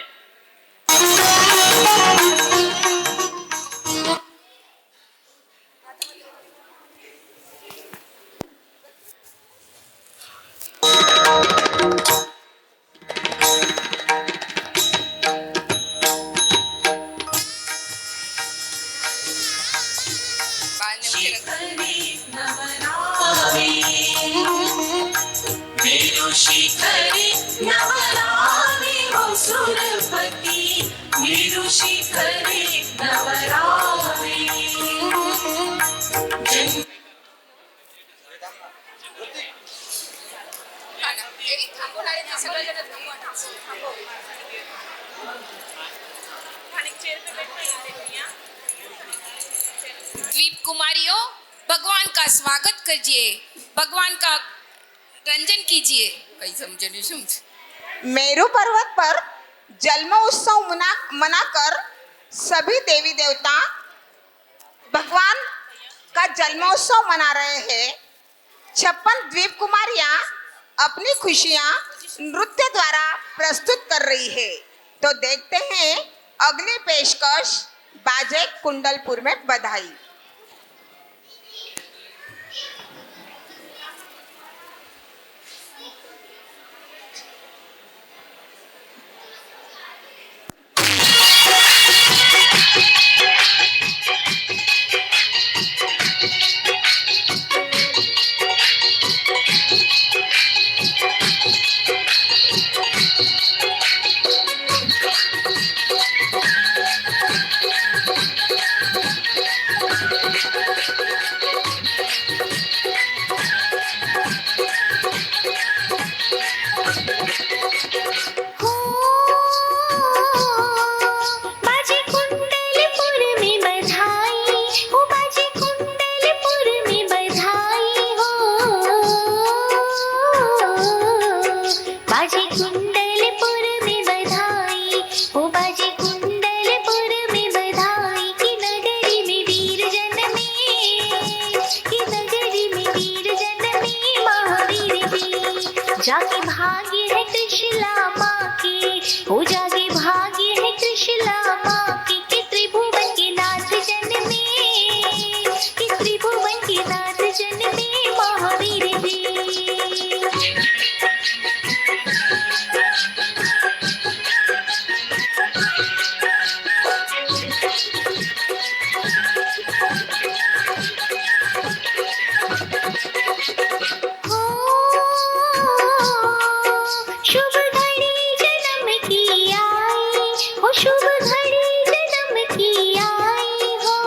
द्वीप कुमारियों, भगवान का स्वागत कीजिए, भगवान का रंजन कीजिए। कई समझे नहीं समझ। मेरू पर्वत पर जन्म उत्सव मनाकर सभी देवी देवता भगवान का जन्मोत्सव मना रहे हैं। 56 द्वीप कुमारियां अपनी खुशियां नृत्य द्वारा प्रस्तुत कर रही है। तो देखते हैं अगली पेशकश, बाजे कुंडलपुर में बधाई। जागे भाग्य है कृष्णा माँ के, हो जागे भाग्य है कृष्णा माँ के, कि त्रिभुवन के नाथ जन्मे, कि त्रिभुवन के नाथ जन्मे महावीर जी। शुभ घड़ी जन्म की आई हो, शुभ घड़ी जन्म की आई हो,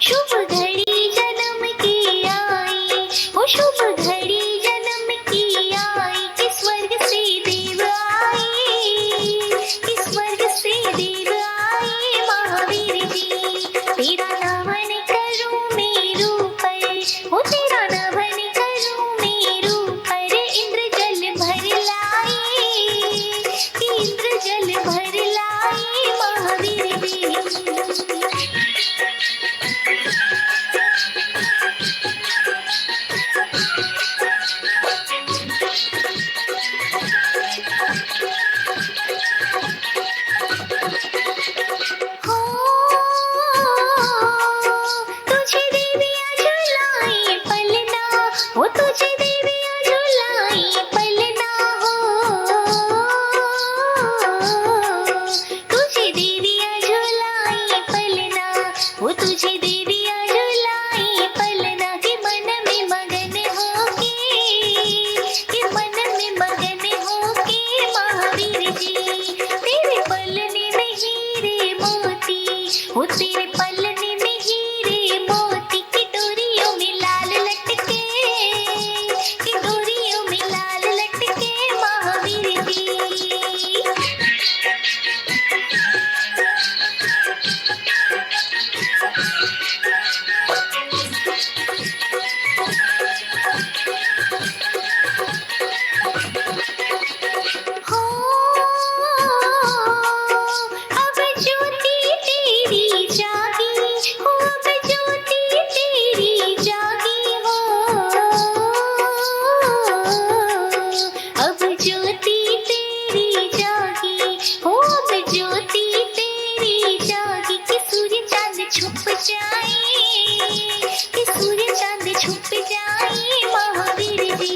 शुभ घड़ी जन्म की आई हो, शुभ घड़ी जन्म की आई, कि स्वर्ग से देव आई, कि स्वर्ग से देव आई महावीर जी। तेरा नमन करूं मेरू पर, हो तेरा नमन करूं मेरू पर, इंद्र जल भर लाई, कि इंद्र जल भर लाई महावीर जी। दिया रुलाई पलना के मन में मगन होके कि मन में मगन होके महावीर जी तेरे पलने में हीरे मोती वो तेरे पलने में हीरे मोती की डोरियों में लाल लटके कि डोरियों में लाल लटके महावीर जी हो अब ज्योति तेरी जागी हो अब ज्योति तेरी जागी हो अब ज्योति तेरी जागी हो अब ज्योति तेरी जागी कि सूर्य चांद छुप जाए कि सूर्य चांद छुप जाए महावीर जी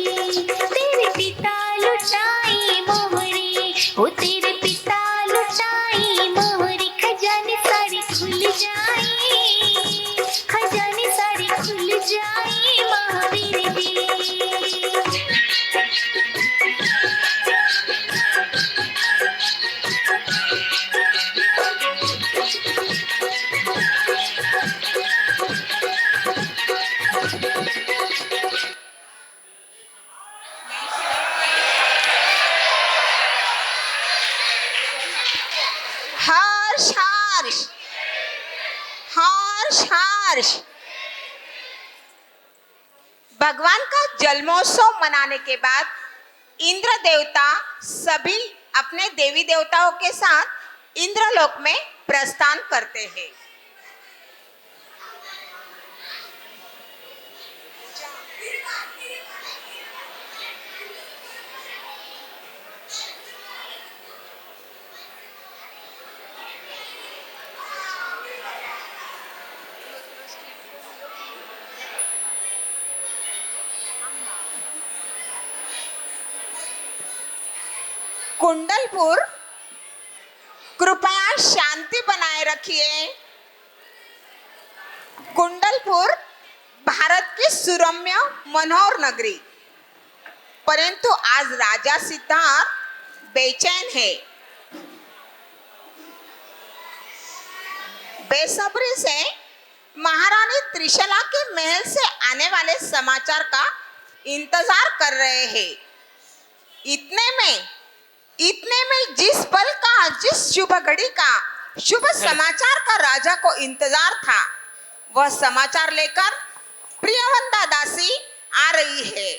तेरे पिता लुटाए मोहरे ओ तेरे पिता लुटाए मोहरे खजाने सारे खुल जाए खजाने सारे खुल जाए महावीर जी हर्ष हर्ष हर्ष हर्ष भगवान का जन्मोत्सव मनाने के बाद इंद्र देवता सभी अपने देवी देवताओं के साथ इंद्रलोक में प्रस्थान करते हैं। कुंडलपुर कृपया शांति बनाए रखिए। कुंडलपुर भारत की सुरम्य मनोहर नगरी, परंतु आज राजा सिद्धार्थ बेचैन है। बेसब्री से महारानी त्रिशला के महल से आने वाले समाचार का इंतजार कर रहे हैं। इतने में जिस पल का, जिस शुभ घड़ी का, शुभ समाचार का राजा को इंतजार था, वह समाचार लेकर प्रियवंदा दासी आ रही है।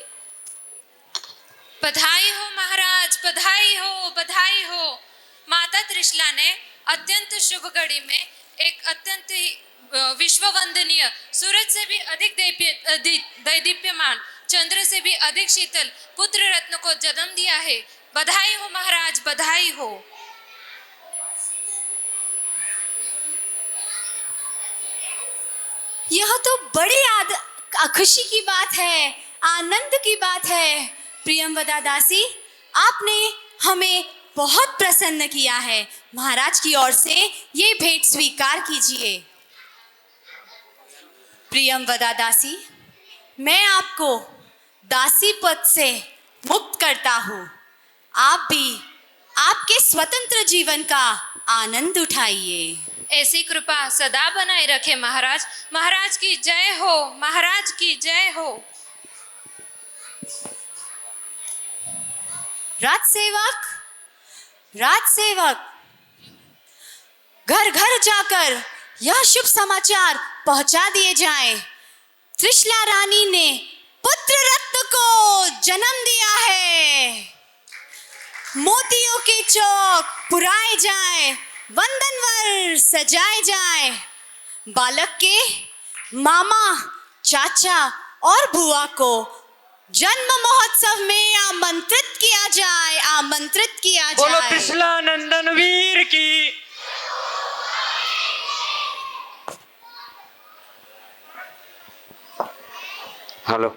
बधाई हो महाराज, बधाई हो, बधाई हो। माता त्रिशला ने अत्यंत शुभ घड़ी में एक अत्यंत विश्व वंदनीय, सूरज से भी अधिक दैदीप्यमान, चंद्र से भी अधिक शीतल पुत्र रत्न को जन्म दिया है। बधाई हो महाराज, बधाई हो। यह तो बड़ी खुशी की बात है, आनंद की बात है। प्रियंवदा दासी, आपने हमें बहुत प्रसन्न किया है। महाराज की ओर से ये भेंट स्वीकार कीजिए। प्रियंवदा दासी, मैं आपको दासी पद से मुक्त करता हूँ। आप भी आपके स्वतंत्र जीवन का आनंद उठाइए। ऐसी कृपा सदा बनाए रखे महाराज। महाराज की जय हो, महाराज की जय हो। राजसेवक, घर घर जाकर यह शुभ समाचार पहुंचा दिए जाएं। त्रिशला रानी ने पुत्र रत्न को जन्म दिया है। मोतियों के चौक पुराए जाए, वंदनवर सजाए जाए। बालक के मामा, चाचा और बुआ को जन्म महोत्सव में आमंत्रित किया जाए, आमंत्रित किया जाए। बोलो त्रिशला नंदन वीर की। हेलो,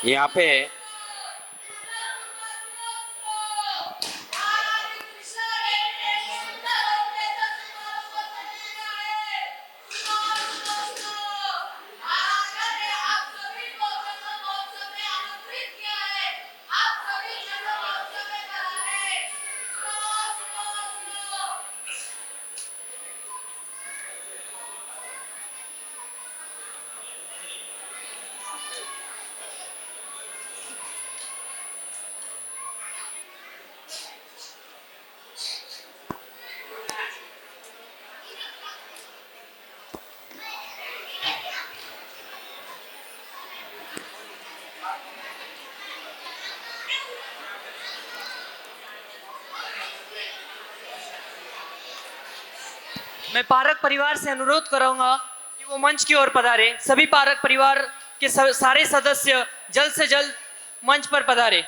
यहाँ पे मैं पारक परिवार से अनुरोध करूंगा कि वो मंच की ओर पधारे। सभी पारक परिवार के सारे सदस्य जल्द से जल्द मंच पर पधारे।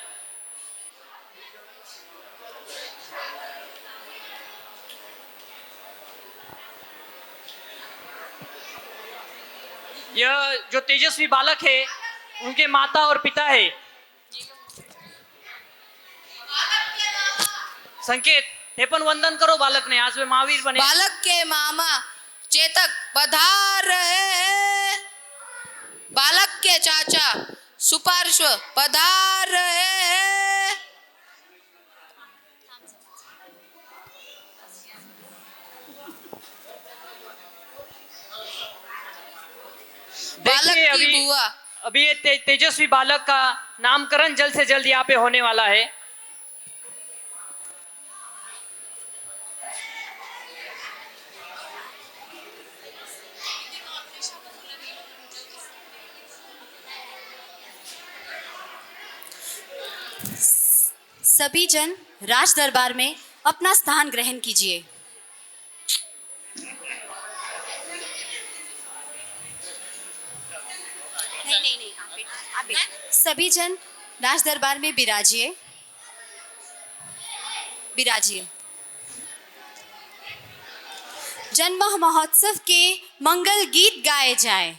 यह जो तेजस्वी बालक है उनके माता और पिता है। संकेत, हे पण वंदन करो बालक ने, आज वे महावीर बने। बालक के मामा चेतक पधार रहे हैं। बालक के चाचा सुपार्श्व पधार रहे हैं। बालक की बुआ। अभी ये तेजस्वी बालक का नामकरण जल्द से जल्द यहाँ पे होने वाला है। सभी जन राज दरबार में अपना स्थान ग्रहण कीजिए। सभी जन राज दरबार में विराजिए। जन्म महोत्सव के मंगल गीत गाए जाए।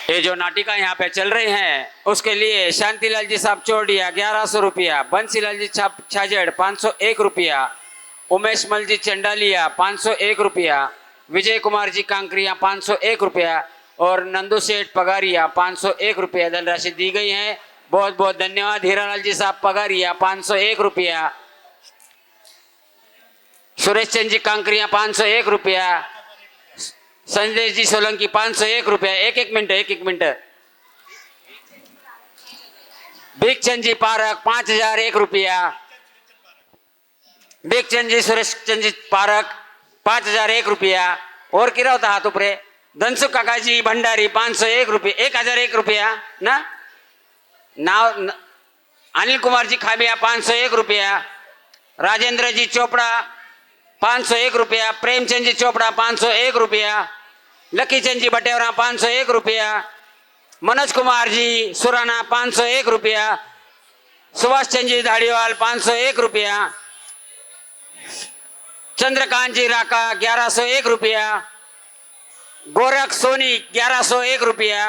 ये जो नाटिका यहाँ पे चल रही हैं उसके लिए शांतिलाल जी साहब चोरडिया 1100 रुपया, बंसीलाल जी छाजेड़ 501 रुपया, उमेश मल जी चंडालिया 501 रुपया, विजय कुमार जी कांकरिया 501 रुपया और नंदू सेठ पगारिया 501 रुपया धनराशि दी गई है। बहुत बहुत धन्यवाद। हीरालाल जी साहब पगारिया 501 रुपया, सुरेश चंद जी कांकरिया 501 रुपया, संजय जी सोलंकी 501 रुपया। एक मिनट। भीखचंद जी पारक 5001 रुपया, भीखचंद जी सुरेश चंद जी पारक 5001 रुपया। और किरा होता हाथ ऊपरे। धनसुख काका जी भंडारी 501 रुपया, 1001 रुपया ना। नाव अनिल कुमार जी खाबिया 501 रुपया, राजेंद्र जी चोपड़ा 501 रुपया, प्रेमचंद जी चोपड़ा 501 रुपया, लकीचंद जी बटेवरा 501 रुपया, मनोज कुमार जी सुराना 501 रुपया, सुभाष चंद जी धाड़ीवाल 501 रुपया, चंद्रकांत जी राका 1101 रुपया, गोरख सोनी 1101 रुपया,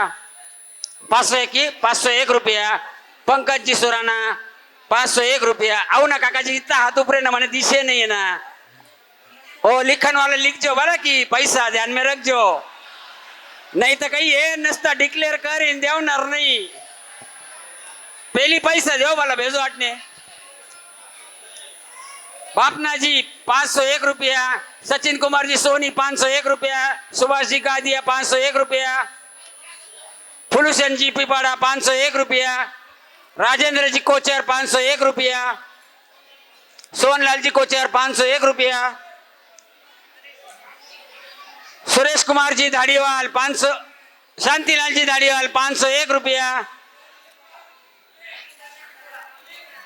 501 रुपया, पंकज जी सुराना 501 रुपया। आओ ना काका जी, इतना हाथ ऊपर ना, मैंने दिशे नहीं है ना। ओ लिखन वाले लिख जो बरा की पैसा ध्यान में रख जो, नहीं तो कहीं ये नस्ता डिक्लेयर कर इन देव नर नहीं। पहली पैसा देव वाला भेजो आटने। बापना जी 501 रुपया, सचिन कुमार जी सोनी 501 रुपया, सुभाष जी गादिया 501 रुपया, फुलूसन जी पिपाड़ा 501 रुपया, राजेंद्र जी कोचर 501 रुपया, सोनलाल जी कोचर 501 रुपया, सुरेश कुमार जी धाड़ीवाल 500, शांतिलाल जी धाड़ीवाल 501 रुपया,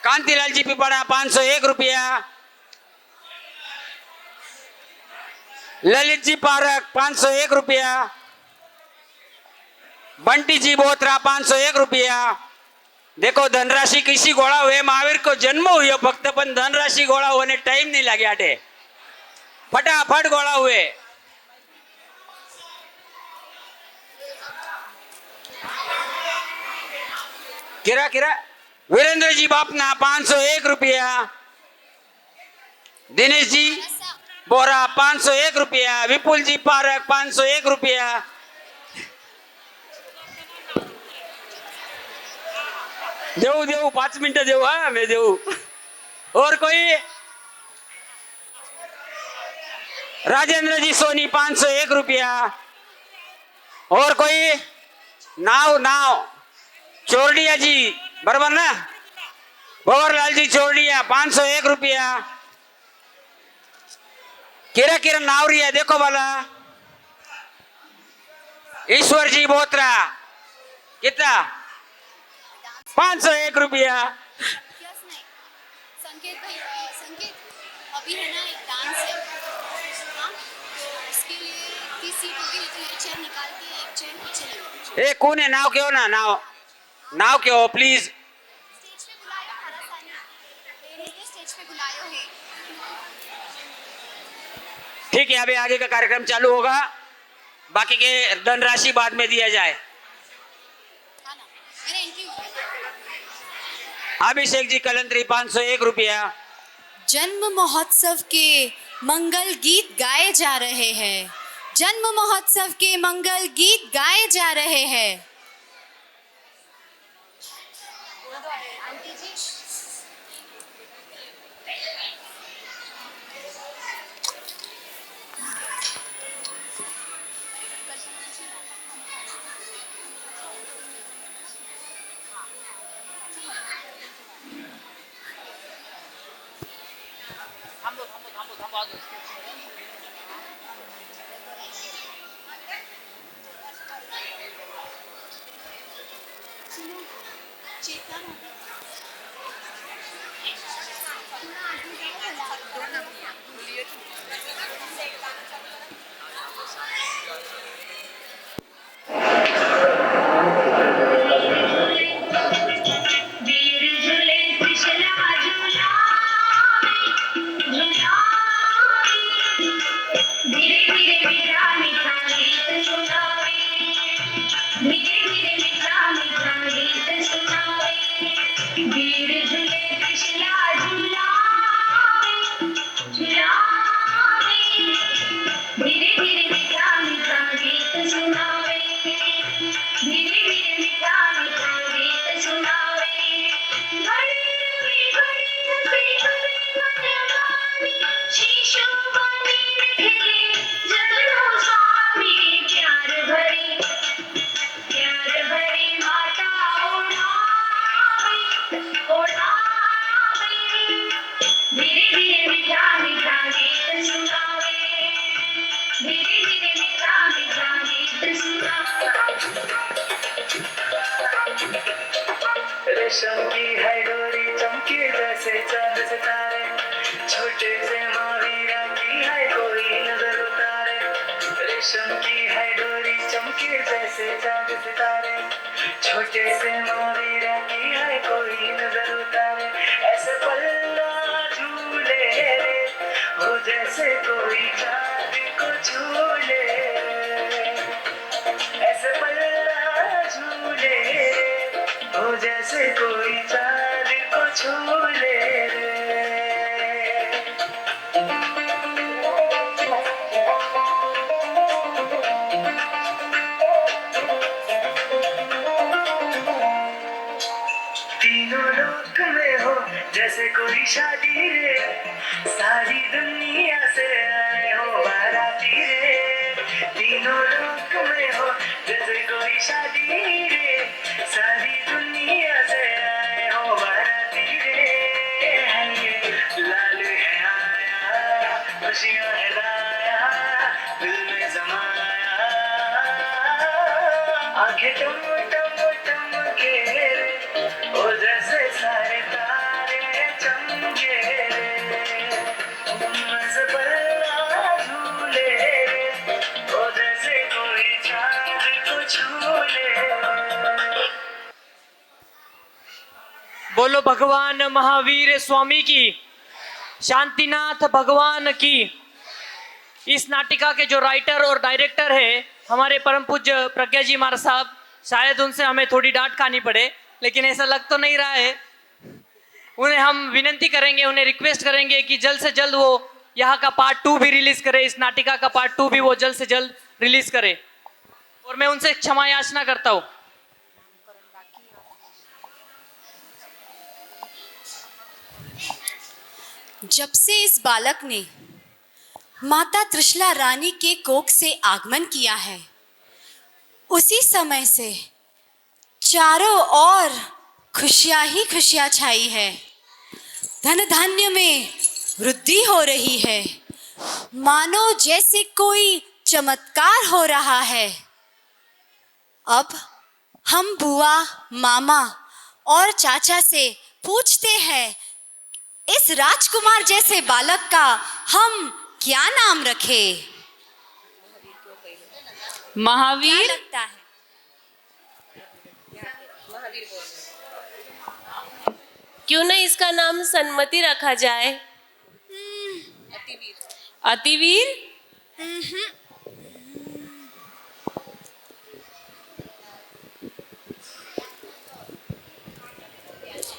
कांतिलाल जी पिपड़ा 501 रुपया, ललित जी पारक 501 रुपया, बंटी जी बोत्रा 501 रुपया। देखो धनराशि किसी गोड़ा हुए, महावीर को जन्म हुए भक्त, पण धनराशि गोड़ा होने टाइम नहीं लगे आटे, फटाफट गोड़ा हुए। किरा वीरेंद्र जी बापना 501 रुपया, दिनेश जी बोरा 501 रुपया, विपुल जी पारक 501 रुपया, देऊ 5 मिनट देऊ। हाँ मैं देऊ। और कोई? राजेंद्र जी सोनी 501 रुपया। और कोई? नाव चोरडिया जी बराबर ना, भंवरलाल जी चोरडिया 501 रुपया, किरा किरा नावरी है, देखो वाला ईश्वर जी बोत्रा कितना 501 रुपया। संकेत भाई, संकेत अभी है ना एक डांस है, हाँ तो उसके लिए किस सीट होगी, तो एक चेयर निकाल के एक चेयर पीछे लगा। ए कौन है नाव क्यों ना नाव क्यों प्लीज स्टेज पे बुलायो हरा सानी, लेने के स्टेज पे बुलायो है। ठीक है, अभी आगे का कार्यक्रम चालू होगा, बाकी के धनराशि बाद में दिया जाए। मेरा एंट्री अभिषेक जी कलंत्री 501 रुपया। जन्म महोत्सव के मंगल गीत गाए जा रहे हैं, जन्म महोत्सव के मंगल गीत गाए जा रहे हैं। रेशम की है डोरी चमके जैसे चांद सितारे, छोटे से महावीरा की है कोई नजर उतारे। रेशम की है डोरी चमके जैसे चांद सितारे, छोटे से महावीरा की है कोई नजर उतारे। ऐसे पल्ला झूले रे हो जैसे कोई चांद को झूले, ऐसे पल्ला झूले हो जैसे कोई चांद को छूले रे। तीनों लोक में हो जैसे कोई शादी रे, सारी दुनिया से आए हो बाराती रे। तीनों लोक में हो जैसे कोई शादी रे, सारी दुनिया से आए हो बाराती रे। लाल है आया, खुशियां है लाया, दिल में समाया, आंखें टम टम टम के ओ जैसे सारे तारे चमके रे। मज़े पल्ला झूले रे ओ जैसे कोई चांद को छूले। बोलो भगवान महावीर स्वामी की, शांतिनाथ भगवान की। इस नाटिका के जो राइटर और डायरेक्टर है हमारे परम पूज्य प्रज्ञा जी महाराज साहब, शायद उनसे हमें थोड़ी डांट खानी पड़े, लेकिन ऐसा लग तो नहीं रहा है। उन्हें हम विनती करेंगे, उन्हें रिक्वेस्ट करेंगे कि जल्द से जल्द वो यहाँ का पार्ट 2 भी रिलीज करे, इस नाटिका का पार्ट 2 भी वो जल्द से जल्द रिलीज करे, और मैं उनसे क्षमा याचना करता हूँ। जब से इस बालक ने माता त्रिशला रानी के कोख से आगमन किया है, उसी समय से चारों ओर खुशियां ही खुशियां छाई है। धन धान्य में वृद्धि हो रही है, मानो जैसे कोई चमत्कार हो रहा है। अब हम बुआ, मामा और चाचा से पूछते हैं, इस राजकुमार जैसे बालक का हम क्या नाम रखें? महावीर। क्या लगता है? क्यों ना इसका नाम सन्मति रखा जाए? अतिवीर।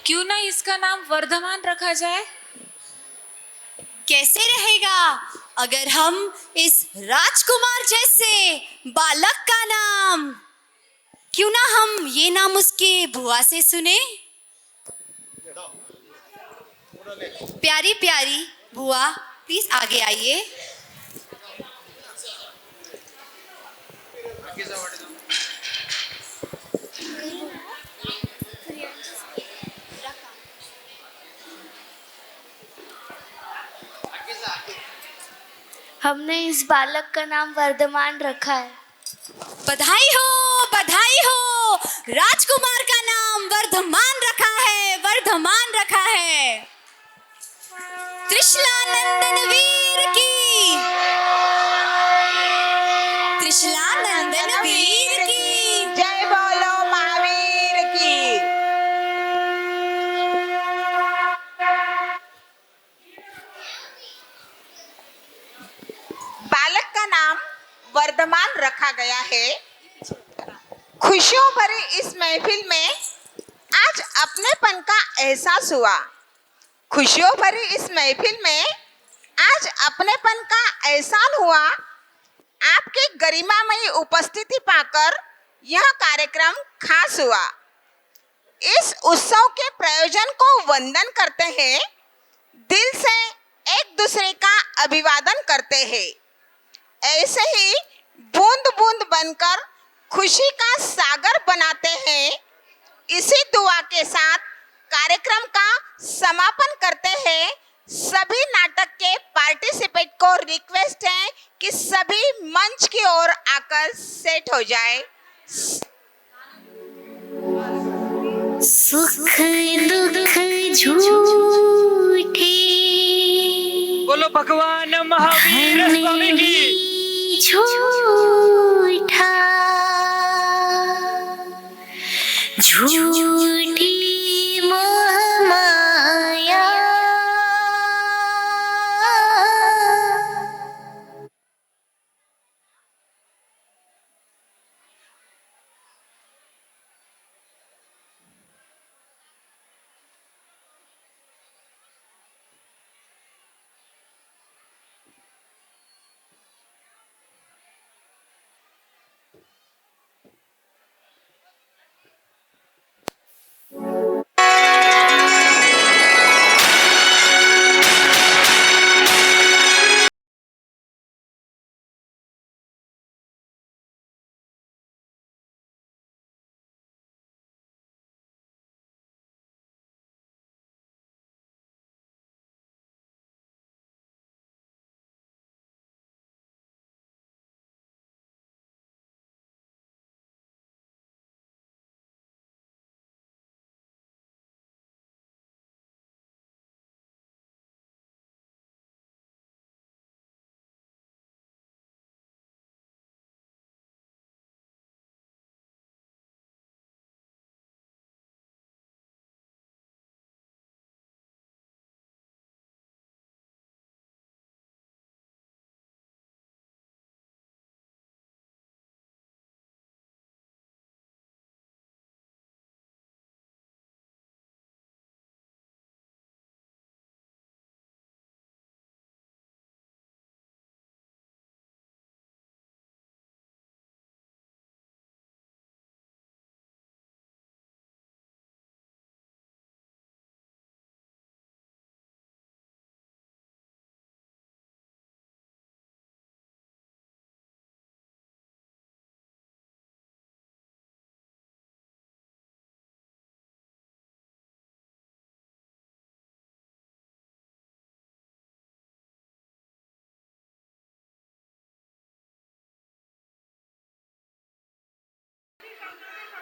क्यों ना इसका नाम वर्धमान रखा जाए? कैसे रहेगा अगर हम इस राजकुमार जैसे बालक का नाम, क्यों ना हम ये नाम उसके बुआ से सुने? प्यारी प्यारी बुआ, प्लीज आगे आइए। हमने इस बालक का नाम वर्धमान रखा है। बधाई हो, बधाई हो, राजकुमार का नाम वर्धमान रखा है, वर्धमान रखा है। त्रिशलानंदन वीर की, त्रिशलानंदन वीर की जय बोलो महावीर की। बालक का नाम वर्धमान रखा गया है। खुशियों भरी इस महफिल में आज अपनेपन का एहसास हुआ। खुशियों भरी इस महफिल में आज अपनेपन का एहसास हुआ। आपकी गरिमामयी उपस्थिति पाकर यह कार्यक्रम खास हुआ। इस उत्सव के प्रयोजन को वंदन करते हैं, दिल से एक दूसरे का अभिवादन करते हैं। ऐसे ही बूंद बूंद बनकर खुशी का सागर बनाते हैं। इसी दुआ के साथ कार्यक्रम का समापन करते हैं। सभी नाटक के पार्टिसिपेंट को रिक्वेस्ट है कि सभी मंच की ओर आकर सेट हो जाए। सुख दुख झूठे, बोलो भगवान महावीर स्वामी की। झूठा झूठी मोह माया।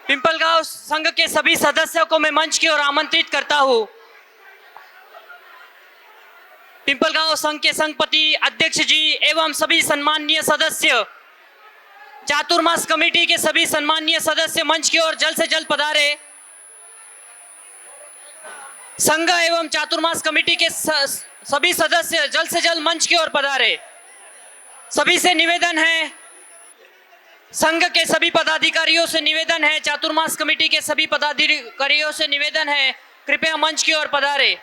पिंपलगांव संघ के सभी सदस्यों को मैं मंच की ओर आमंत्रित करता हूं। पिंपलगांव संघ के संघपति अध्यक्ष जी एवं सभी सम्माननीय सदस्य, चातुर्मास कमेटी के सभी सम्माननीय सदस्य मंच की ओर जल्द से जल्द पधारे। संघ एवं चातुर्मास कमेटी के सभी सदस्य जल्द से जल्द मंच की ओर पधारे। सभी से निवेदन है, संघ के सभी पदाधिकारियों से निवेदन है, चातुर्मास कमेटी के सभी पदाधिकारियों से निवेदन है, कृपया मंच की ओर पधारे।